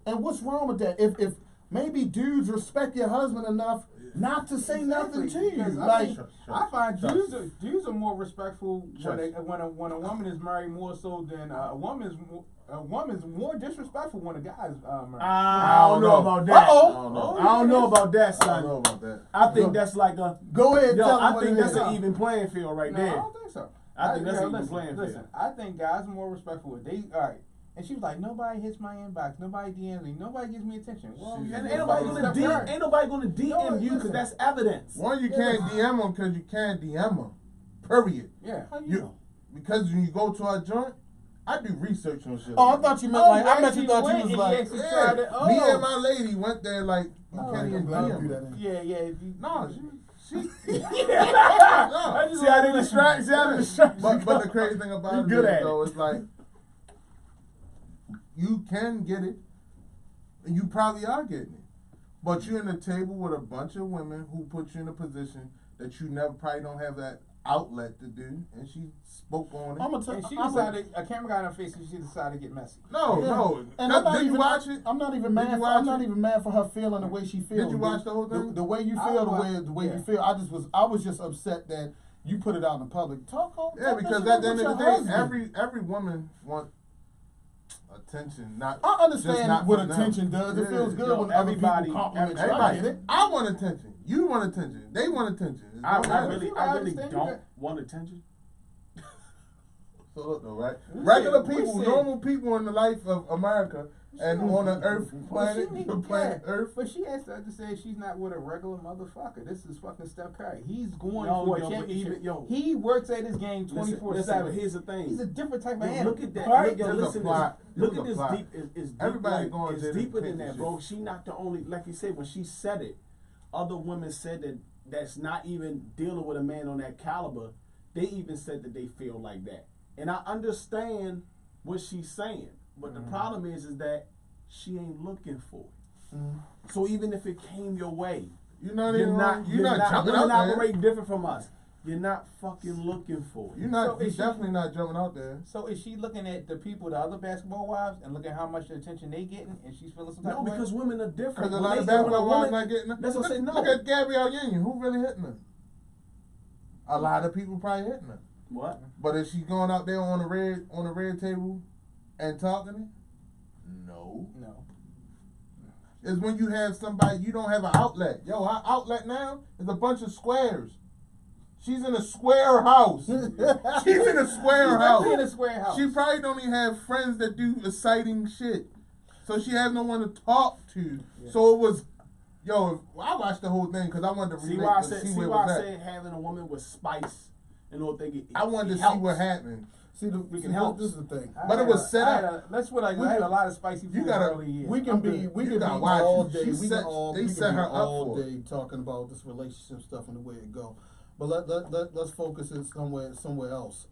and what's wrong with that? If maybe dudes respect your husband enough not to say nothing to you, like I find Jews are more respectful when a woman is married more so than a woman's more disrespectful when a guy's married. I don't know about that. I don't know about that, son. I don't know about that. I think that's like a go ahead. Yo, Tell them I what think it that's is. an even playing field right No, there. I don't think so. I think that's an even playing field. Listen, I think guys are more respectful. All right. And she was like, nobody hits my inbox, nobody DMs me, nobody gives me attention. Well, And ain't nobody gonna DM you because that's evidence. One, you can't DM them because you can't DM them. Period. Yeah. How you know? Because when you go to our joint, I do research on shit. Oh, I thought you meant like I meant you thought you was like. Yeah. Me and my lady went there like you can't even DM them. Yeah. No, she See how they distract? But the crazy thing about good it at is, though, it's like you can get it, and you probably are getting it. But you're in a table with a bunch of women who put you in a position that you probably don't have that outlet to do, and she spoke on it. I'm gonna tell and she decided, a camera got in her face and she decided to get messy. No. And Did you watch it? I'm not even mad. I'm not even mad for her feeling the way she feels. Did you watch the whole thing? The way you feel, the way you feel. I was just upset that you put it out in the public. Yeah, because at the end of the day, every woman wants attention. Not I understand not what from attention them. does. It feels good when everybody- other people compliment you. I Everybody, get it. I want attention. You want attention. They want attention. I really don't want attention. So look though, right? Regular people, normal people in the life of America and on the Earth planet Earth. But she has to say she's not with a regular motherfucker. This is fucking Steph Curry. He's going for a championship. He works at his game 24/7. But here's the thing. He's a different type of animal. Look at that. Right? Look at this deep. It's deep. Everybody going it's to deeper this than that, bro. She not the only. Like you said, when she said it, other women said that that's not even dealing with a man on that caliber. They even said that they feel like that. And I understand what she's saying, but the problem is that she ain't looking for it. So even if it came your way, you're not jumping out there. Women operate different from us. You're not fucking looking for it. You're definitely not jumping out there. So is she looking at the people, the other basketball wives, and looking at how much attention they getting, and she's feeling some type of way? No, because women are different. Because a lot of basketball wives not getting. That's what I say. No. Look at Gabrielle Union. Who really hitting her? A lot of people probably hitting her. What? But is she going out there on the red table and talking it? No. It's when you have somebody, you don't have an outlet. Yo, our outlet now is a bunch of squares. She's in a square house. She's in a square house. In a square house. She probably don't even have friends that do exciting shit. So she has no one to talk to. Yeah. So it was, I watched the whole thing because I wanted to see why I said having a woman with spice. I wanted to see what happened. We can help. This is the thing. But it was set up. That's what I had a lot of spicy food early years. We can be all day. We can be all day talking about this relationship stuff and the way it go. But let's focus it somewhere else.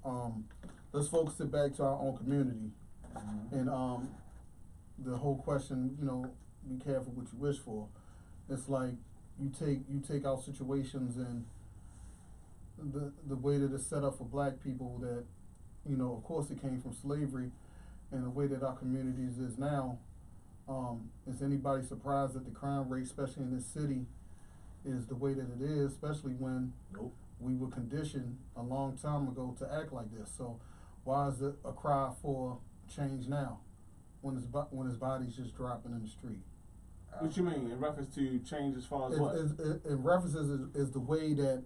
Let's focus it back to our own community. And the whole question, be careful what you wish for. It's like you take out situations and the way that it's set up for black people that, of course it came from slavery, and the way that our communities is now. Is anybody surprised that the crime rate, especially in this city, is the way that it is, especially when we were conditioned a long time ago to act like this? So why is it a cry for change now when his body's just dropping in the street? What you mean in reference to change as far as what? In references is the way that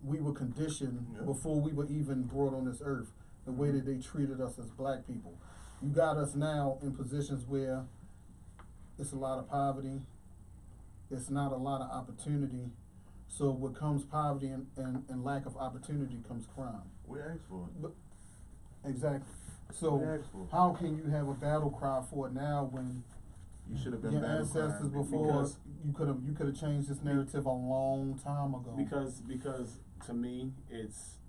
we were conditioned before we were even brought on this earth, the way that they treated us as black people. You got us now in positions where it's a lot of poverty, it's not a lot of opportunity. So what comes poverty and lack of opportunity comes crime. We asked for it. Exactly. So how can you have a battle cry for it now when you should have been your ancestors before you could have changed this narrative a long time ago? Because to me it's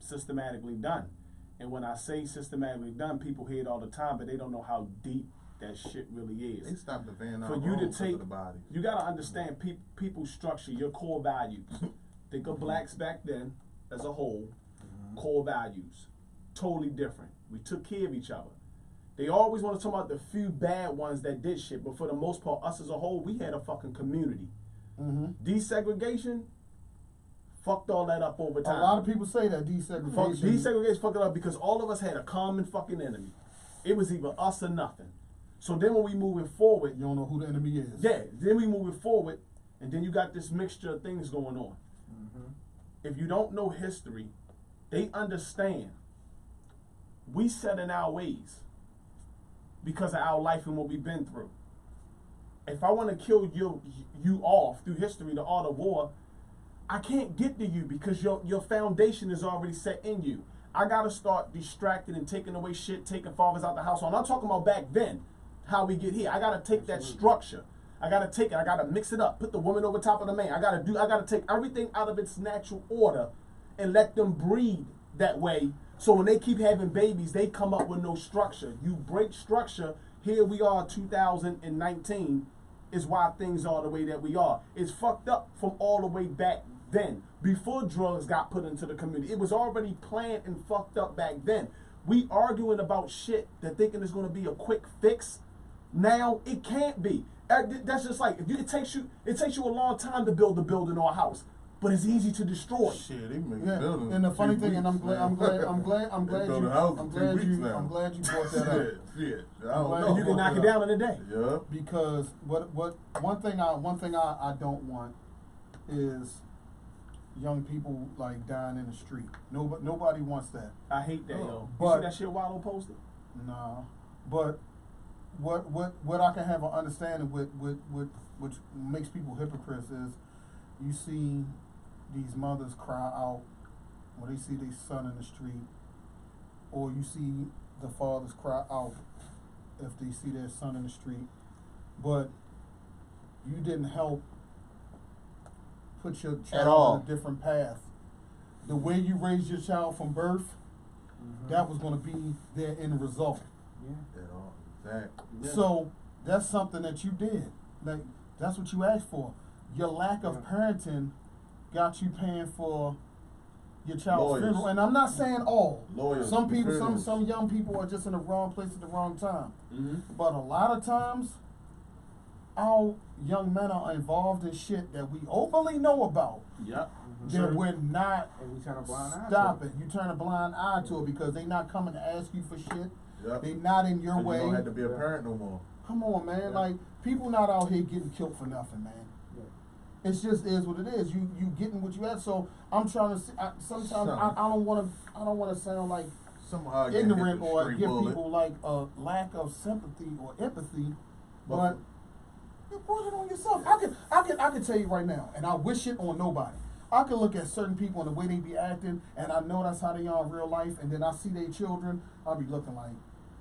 systematically done. And when I say systematically done, people hear it all the time, but they don't know how deep that shit really is. They stopped the van for you to take the body. You gotta understand people's structure, your core values. Think of blacks back then as a whole, core values. Totally different. We took care of each other. They always want to talk about the few bad ones that did shit, but for the most part, us as a whole, we had a fucking community. Desegregation fucked all that up over time. A lot of people say that desegregation. Desegregation fucked it up because all of us had a common fucking enemy. It was either us or nothing. So then when we moving forward, you don't know who the enemy is. Yeah, then we moving forward, and then you got this mixture of things going on. If you don't know history, they understand we set in our ways because of our life and what we've been through. If I want to kill you off through history, the art of war, I can't get to you because your foundation is already set in you. I gotta start distracting and taking away shit, taking fathers out the house. I'm not talking about back then, how we get here. I gotta take that structure. I gotta take it. I gotta mix it up. Put the woman over top of the man. I gotta take everything out of its natural order and let them breed that way. So when they keep having babies, they come up with no structure. You break structure. Here we are, 2019, is why things are the way that we are. It's fucked up from all the way back then, before drugs got put into the community. It was already planned and fucked up back then. We arguing about shit that thinking it's going to be a quick fix. Now it can't be. That's just like it takes you a long time to build a building or a house, but it's easy to destroy. Shit, they make buildings. And the funny thing, and I'm glad you brought that up. Shit, and you can knock it down in a day. Yeah. Because one thing I don't want is young people like dying in the street. Nobody wants that. I hate that, yo. But, you see that shit Wallow posted? Nah. But what I can have an understanding with which makes people hypocrites is you see these mothers cry out when they see their son in the street, or you see the fathers cry out if they see their son in the street, but you didn't help put your child on a different path. The way you raised your child from birth, that was going to be their end result. Yeah. Exactly. Yeah. So that's something that you did. Like that's what you asked for. Your lack of parenting got you paying for your child's funeral. And I'm not saying all. Lawyers, some people, some young people are just in the wrong place at the wrong time. But a lot of times, our young men are involved in shit that we openly know about. Yep. That we're not and we turn a blind eye stop it. You turn a blind eye to it because they're not coming to ask you for shit. Yep. They're not in your way. You don't have to be a parent no more. Come on, man. Like people not out here getting killed for nothing, man. It's just is what it is. You getting what you have. So I'm trying to. Sometimes I don't want to sound like ignorant or give people like a lack of sympathy or empathy, but you brought it on yourself. I can tell you right now, and I wish it on nobody. I can look at certain people and the way they be acting, and I know that's how they are in real life. And then I see their children, I'll be looking like,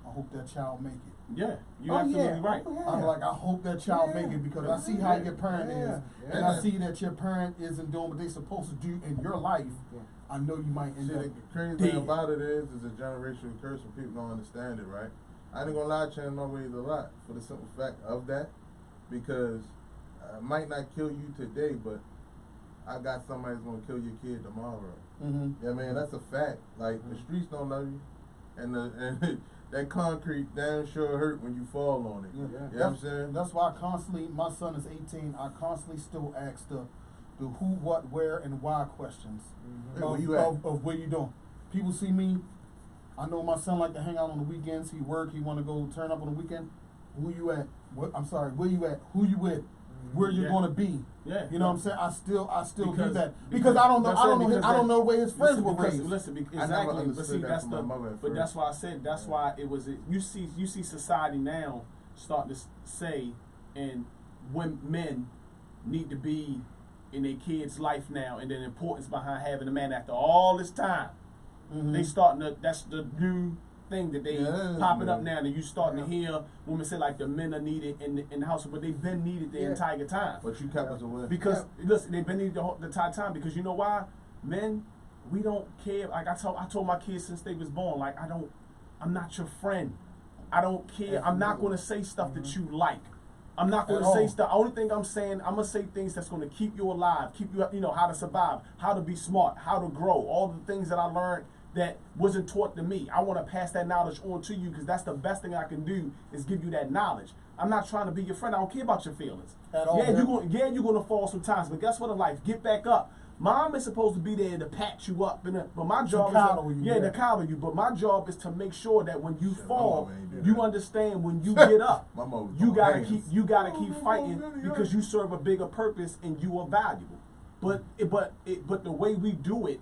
I hope that child make it. Yeah, you're absolutely right. I'm like, I hope that child make it because I see how your parent is, and I see that your parent isn't doing what they're supposed to do in your life. I know you might end up. The crazy thing about it is a generational curse, and people don't understand it, right? I ain't gonna lie, I change my ways a lot for the simple fact of that, because I might not kill you today, but I got somebody that's gonna kill your kid tomorrow. Yeah, man, that's a fact. Like the streets don't love you, and that concrete damn sure hurt when you fall on it. You know what I'm saying? That's why I constantly, my son is 18, I constantly still ask the who, what, where, and why questions of where you doing. People see me, I know my son like to hang out on the weekends, he work, he want to go turn up on the weekend. Who you at? Where you at? Who you with? Where you gonna be? Yeah, you know what I'm saying. I still do that because I don't know where his friends were raised. Listen, exactly. But see, that's why I said that's why it was. You see society now starting to say, and when men need to be in their kids' life now, and the importance behind having a man after all this time. They starting to. That's the new thing that they popping up now, and you starting to hear women say like the men are needed in the house, but they've been needed the entire time. But you kept us away because listen, they've been needed the entire time because you know why? Men, we don't care. Like I told my kids since they was born, like I'm not your friend. I don't care. I'm not going to say stuff that you like. I'm not going to say stuff. The only thing I'm saying, I'm going to say things that's going to keep you alive, keep you, you know, how to survive, how to be smart, how to grow, all the things that I learned that wasn't taught to me. I want to pass that knowledge on to you because that's the best thing I can do is give you that knowledge. I'm not trying to be your friend. I don't care about your feelings. At all. Yeah, you're going to fall sometimes, but guess what in life? Get back up. Mom is supposed to be there to patch you up, but my job is to coddle you. But my job is to make sure that when you fall, you understand when you get up. you gotta keep fighting because you serve a bigger purpose and you are valuable. But the way we do it,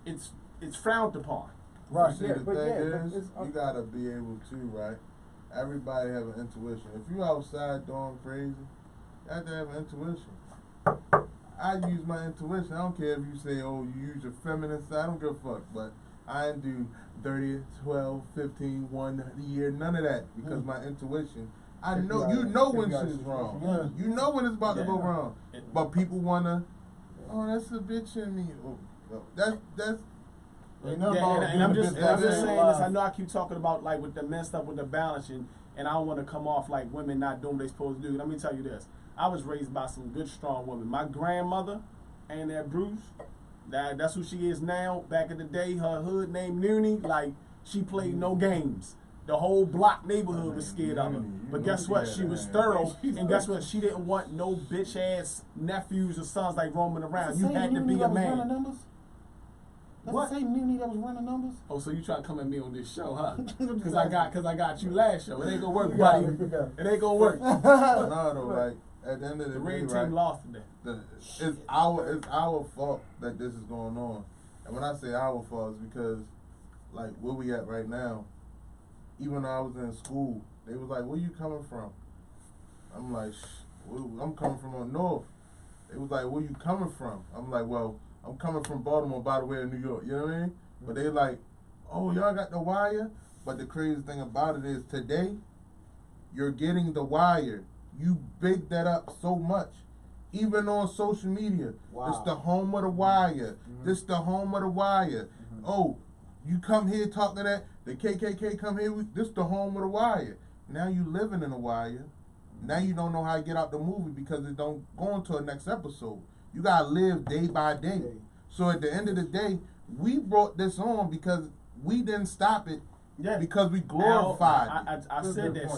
it's frowned upon. Right. See, the thing is, you gotta be able to, right? Everybody have an intuition. If you outside doing crazy, you have to have an intuition. I use my intuition. I don't care if you say, oh, you use your feminine side. I don't give a fuck. But I didn't do 30, 12, 15, 1 year, none of that. Because my intuition, I know, you know when shit is wrong. Yeah. You know when it's about to go wrong. But people want to, oh, that's a bitch in me. Oh, that's and I'm just saying this. I know I keep talking about like with the men stuff with the balancing, and I don't want to come off like women not doing what they supposed to do. Let me tell you this: I was raised by some good, strong women. My grandmother, and that Bruce, that's who she is now. Back in the day, her hood named Noonie, like she played no games. The whole block neighborhood was scared of her. But guess what? She was thorough, and guess what? She didn't want no bitch ass nephews or sons like roaming around. You had to be a man. That's the same Noonie that was running numbers. Oh, so you try to come at me on this show, huh? Because I got you last show. It ain't gonna work, buddy. It ain't gonna work. No, though, like at the end of the day, red team lost today. It's our fault that this is going on. And when I say our fault, it's because like where we at right now. Even though I was in school, they was like, "Where you coming from?" I'm like, "I'm coming from up north." They was like, "Where you coming from?" I'm like, "Well, I'm coming from Baltimore, by the way, of New York." You know what I mean? But they like, "Oh, y'all got the wire." But the crazy thing about it is today, you're getting the wire. You big that up so much. Even on social media. Wow. It's the home of the wire. This the home of the wire. Oh, you come here talking that, the KKK come here, this the home of the wire. Now you living in the wire. Now you don't know how to get out the movie because it don't go into a next episode. You gotta live day by day. So at the end of the day, we brought this on because we didn't stop it because we glorified it. I said that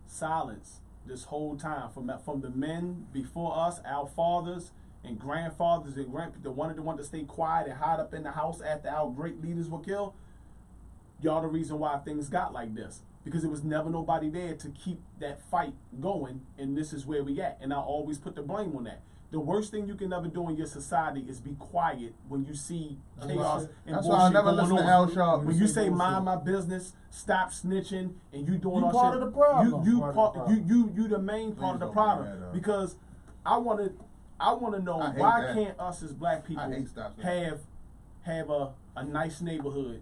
silence this whole time from the men before us, our fathers and grandfathers and the one to stay quiet and hide up in the house after our great leaders were killed. Y'all the reason why things got like this. Because there was never nobody there to keep that fight going, and this is where we at. And I always put the blame on that. The worst thing you can ever do in your society is be quiet when you see chaos and that's bullshit why I never going listen to Al Sharp. When you say mind my business, stop snitching, and you doing all part shit. Of the problem. You the main part of the problem. Because I want to know why can't us as black people have a nice neighborhood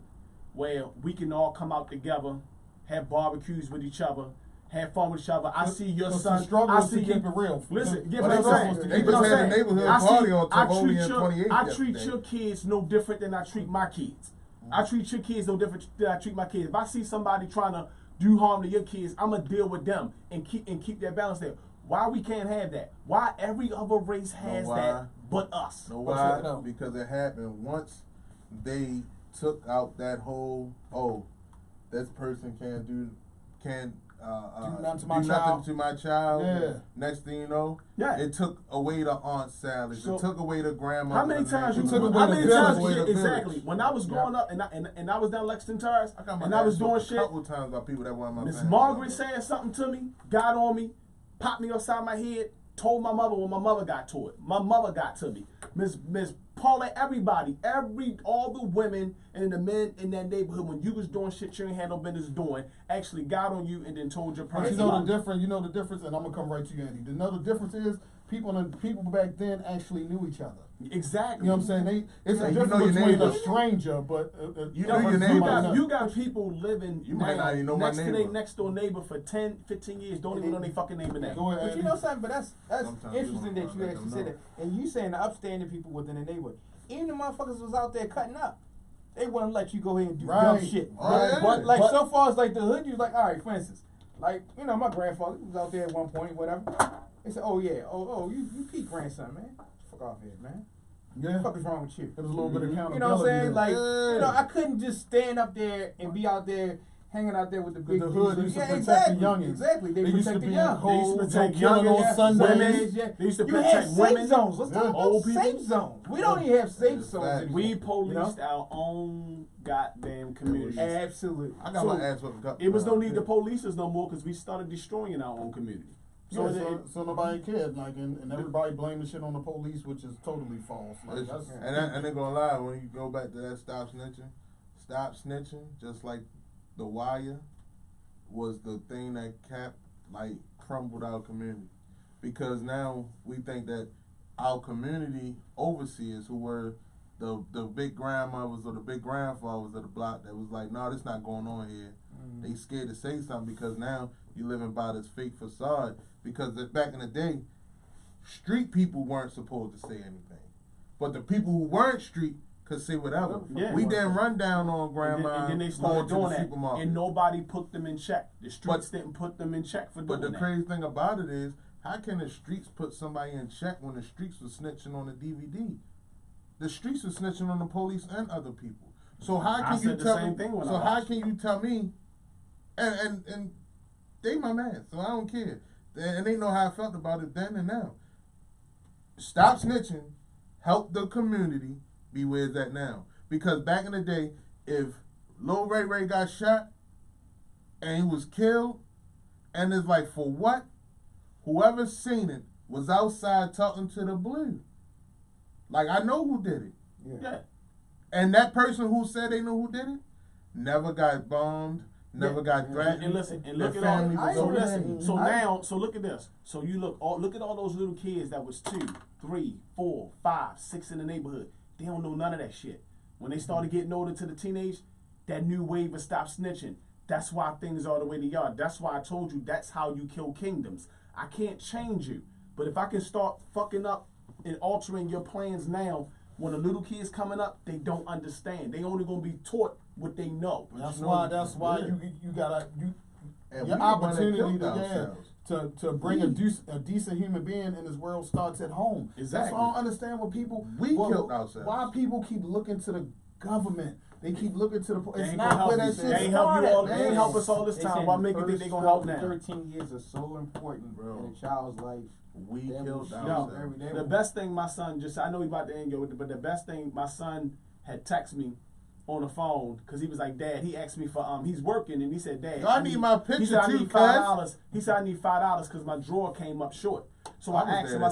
where we can all come out together, have barbecues with each other, have fun with each other. I see your son. I see you. Keep it real. Listen, get what I'm saying. They just had a neighborhood party on Tivoli on 28th. I treat your kids no different than I treat my kids. I treat your kids no different than I treat my kids. If I see somebody trying to do harm to your kids, I'm gonna deal with them and keep that balance there. Why we can't have that? Why every other race has that but us? Know why? Because it happened once they took out that whole, this person can't do nothing to my child. Yeah. Next thing you know, it took away the aunt salads. It took away the grandma. How many times exactly? When I was growing up and I was down Lexington Terrace and I was doing shit. A couple times by people that weren't my Miss Margaret saying something to me, got on me, popped me upside my head, told my mother when my mother got to it. My mother got to me. Miss Paula, everybody, all the women and the men in that neighborhood, when you was doing shit you ain't had no business doing, actually got on you and then told your person. You know the difference, and I'm gonna come right to you, Andy. The difference is people back then actually knew each other. Exactly. You know what I'm saying? It's a difference between a stranger, but you know your neighbor. You got people living next to their next door neighbor for 10, 15 years, don't even know their fucking neighbor name. But you know something? But that's interesting that you actually said that. And you saying the upstanding people within the neighborhood, even the motherfuckers was out there cutting up. They wouldn't let you go ahead and do dumb shit. But so far as like the hood, you was like, all right, for instance, like, you know, my grandfather was out there at one point, whatever. They said, you Pete grandson, man. Fuck off here, man. Yeah. What the fuck is wrong with you? There was a little bit of accountability. You know what I'm saying? Like, you know, I couldn't just stand up there and be out there hanging out there with the big the hood used to protect the youngins. Exactly. They used to protect the be young. They used to protect young on Sundays. They used to you protect had women. Safe zones. Let's talk about old people. safe zones. We don't even have safe zones anymore. We policed our own goddamn communities. Absolutely. I got my ass whipped up. It was no need to police us no more because we started destroying our own community. So nobody cared, like, and everybody blaming shit on the police, which is totally false. Like, and they're gonna lie when you go back to that stop snitching, just like The Wire was the thing that crumbled our community, because now we think that our community overseers, who were the big grandmothers or the big grandfathers of the block, that was like, no, this not going on here. They scared to say something because now you living by this fake facade. Because back in the day, street people weren't supposed to say anything, but the people who weren't street could say whatever. Yeah. We didn't run down on grandma. And then they started doing that, supermarket. and nobody put them in check. The streets didn't put them in check for doing that. But the crazy thing about it is, how can the streets put somebody in check when the streets was snitching on the DVD? The streets were snitching on the police and other people. So how can you tell me? So how can you tell me? And they my man, so I don't care. And they know how I felt about it then and now. Stop snitching. Help the community be where it's at now. Because back in the day, if Lil Ray got shot and he was killed, and it's like, for what? Whoever seen it was outside talking to the blue. Like, I know who did it. Yeah. And that person who said they know who did it never got bombed. Never got threatened. And listen, and look at all. So look at this. So you look at all those little kids that was 2, 3, 4, 5, 6 in the neighborhood. They don't know none of that shit. When they started getting older to the teenage, that new wave of stop snitching. That's why things are the way they are. That's why I told you that's how you kill kingdoms. I can't change you, but if I can start fucking up and altering your plans now, when the little kids coming up, they don't understand. They only gonna be taught what they know. That's why you gotta your opportunity to bring a decent human being in this world starts at home. Exactly. That's why I don't understand what people killed ourselves. Why people keep looking to the government. They keep looking to the. It's not where that shit started. They ain't help us all this time. Why make it think they gonna help now? 13 years are so important, bro, in a child's life. We killed ourselves. The best thing my son I know he about to end yo, but the best thing my son had texted me on the phone, because he was like, Dad, he asked me for he's working, and he said, Dad, I need my picture. He said, I need $5. He said, I need $5 because my drawer came up short. So I asked him,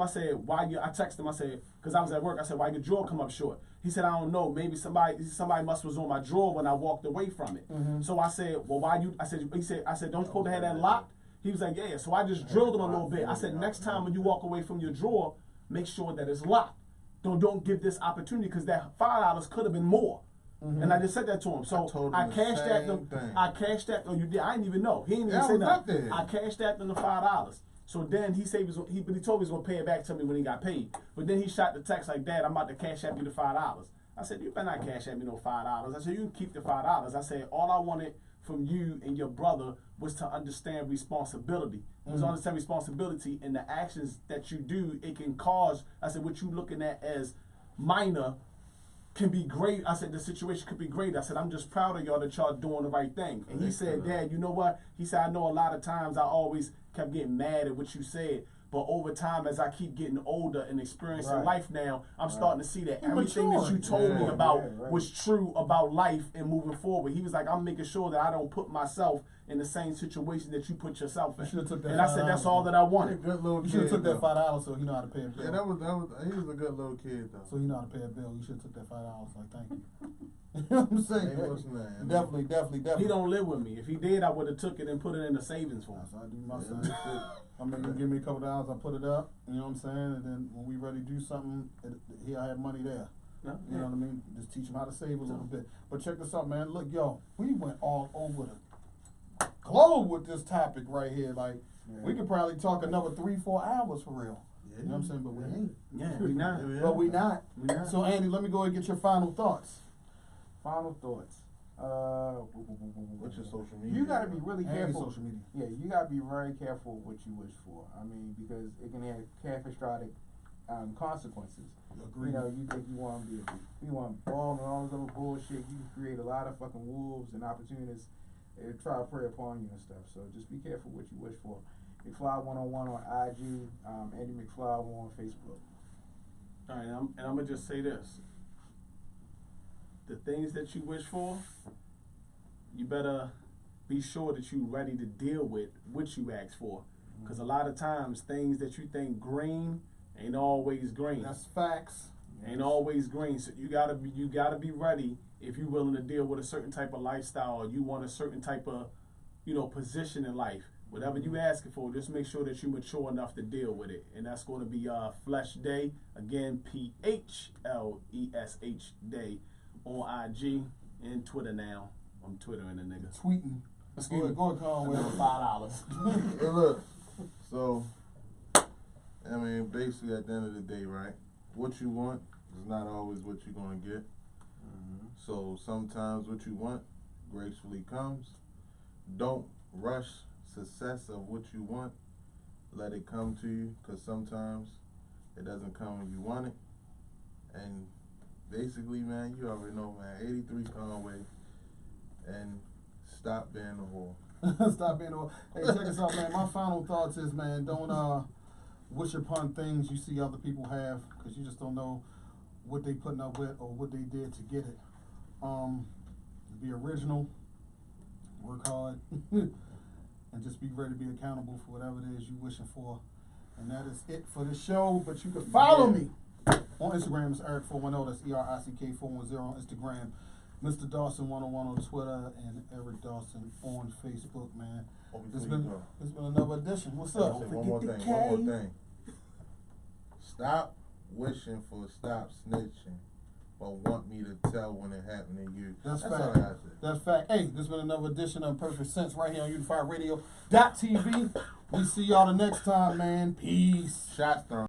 I said, why you? I texted him, I said, because I was at work, I said, why your drawer come up short? He said, I don't know, maybe somebody must was on my drawer when I walked away from it. So I said, well, why you? I said, don't you supposed to have that locked? He was like, yeah. So I just drilled him a little bit. I said, next time when you walk away from your drawer, make sure that it's locked. Don't give this opportunity, because that $5 could have been more. And I just said that to him. So I cashed that. Oh, you did? I didn't even know. He didn't even say nothing. I cashed that in the $5. So then he said but he told me he was gonna pay it back to me when he got paid. But then he shot the text like, Dad, I'm about to cash out you the $5. I said, you better not cash at me no $5. I said, you can keep the $5. I said, all I wanted from you and your brother was to understand responsibility. Was to understand responsibility and the actions that you do, it can cause, I said, what you looking at as minor can be great. I said, the situation could be great. I said, I'm just proud of y'all that y'all doing the right thing. And he said, Dad, you know what? He said, I know a lot of times I always kept getting mad at what you said. But over time, as I keep getting older and experiencing life now, I'm starting to see that everything that you told me about was true about life and moving forward. He was like, I'm making sure that I don't put myself in the same situation that you put yourself in. And I said, that's all that I wanted. Good little you kid. should have took that $5 so he know how to pay a bill. Yeah, he was a good little kid though. So he know how to pay a bill. You should have took that $5 like, thank you. You know what I'm saying? Hey, Definitely. He don't live with me. If he did, I would have took it and put it in the savings for him. So I do my son. I mean, you give me a couple $, I put it up. You know what I'm saying? And then when we ready to do something, here I have money there. No, you know what I mean? Just teach him how to save a little bit. But check this out, man. Look, yo, we went all over the globe with this topic right here. Like, we could probably talk another 3-4 hours for real. Yeah. You know what I'm saying? But we ain't. Yeah, we not. But we not. So, Andy, let me go and get your final thoughts. Final thoughts. What's your social media? You gotta be really careful. Social media. Yeah, you gotta be very careful what you wish for. I mean, because it can have catastrophic consequences. Agreed. You know, you think you want ball and all this other bullshit. You can create a lot of fucking wolves and opportunists try to prey upon you and stuff. So just be careful what you wish for. McFly101 on IG, Andy McFly on Facebook. All right, and I'm gonna just say this. The things that you wish for, you better be sure that you're ready to deal with what you ask for. Because a lot of times, things that you think green ain't always green. That's facts. Ain't always green. So you gotta be ready if you're willing to deal with a certain type of lifestyle or you want a certain type of, position in life. Whatever you asking for, just make sure that you're mature enough to deal with it. And that's going to be Flesh Day. Again, PHLESH Day. On IG and Twitter now. I'm Twittering a nigga. Tweeting. Go ahead, Conway. $5. Hey, look. So, I mean, basically at the end of the day, right? What you want is not always what you're going to get. Mm-hmm. So sometimes what you want gracefully comes. Don't rush success of what you want. Let it come to you, because sometimes it doesn't come when you want it. And basically, man, you already know, man, 83 Conway, and stop being a whore. Stop being a whore. Hey, check this out, man. My final thoughts is, man, don't wish upon things you see other people have, because you just don't know what they putting up with or what they did to get it. Be original, work hard, and just be ready to be accountable for whatever it is you're wishing for. And that is it for the show. But you can follow me on Instagram. It's Eric410. That's ERICK410 on Instagram. Mr. Dawson101 on Twitter, and Eric Dawson on Facebook, man. It's been another edition. What's up? One more thing. Stop wishing for stop snitching, but want me to tell when it happened to you. That's fact. all I got to say. That's fact. Hey, this has been another edition of Imperfect Sense right here on UnifiedRadio.tv. We see y'all the next time, man. Peace. Shots thrown.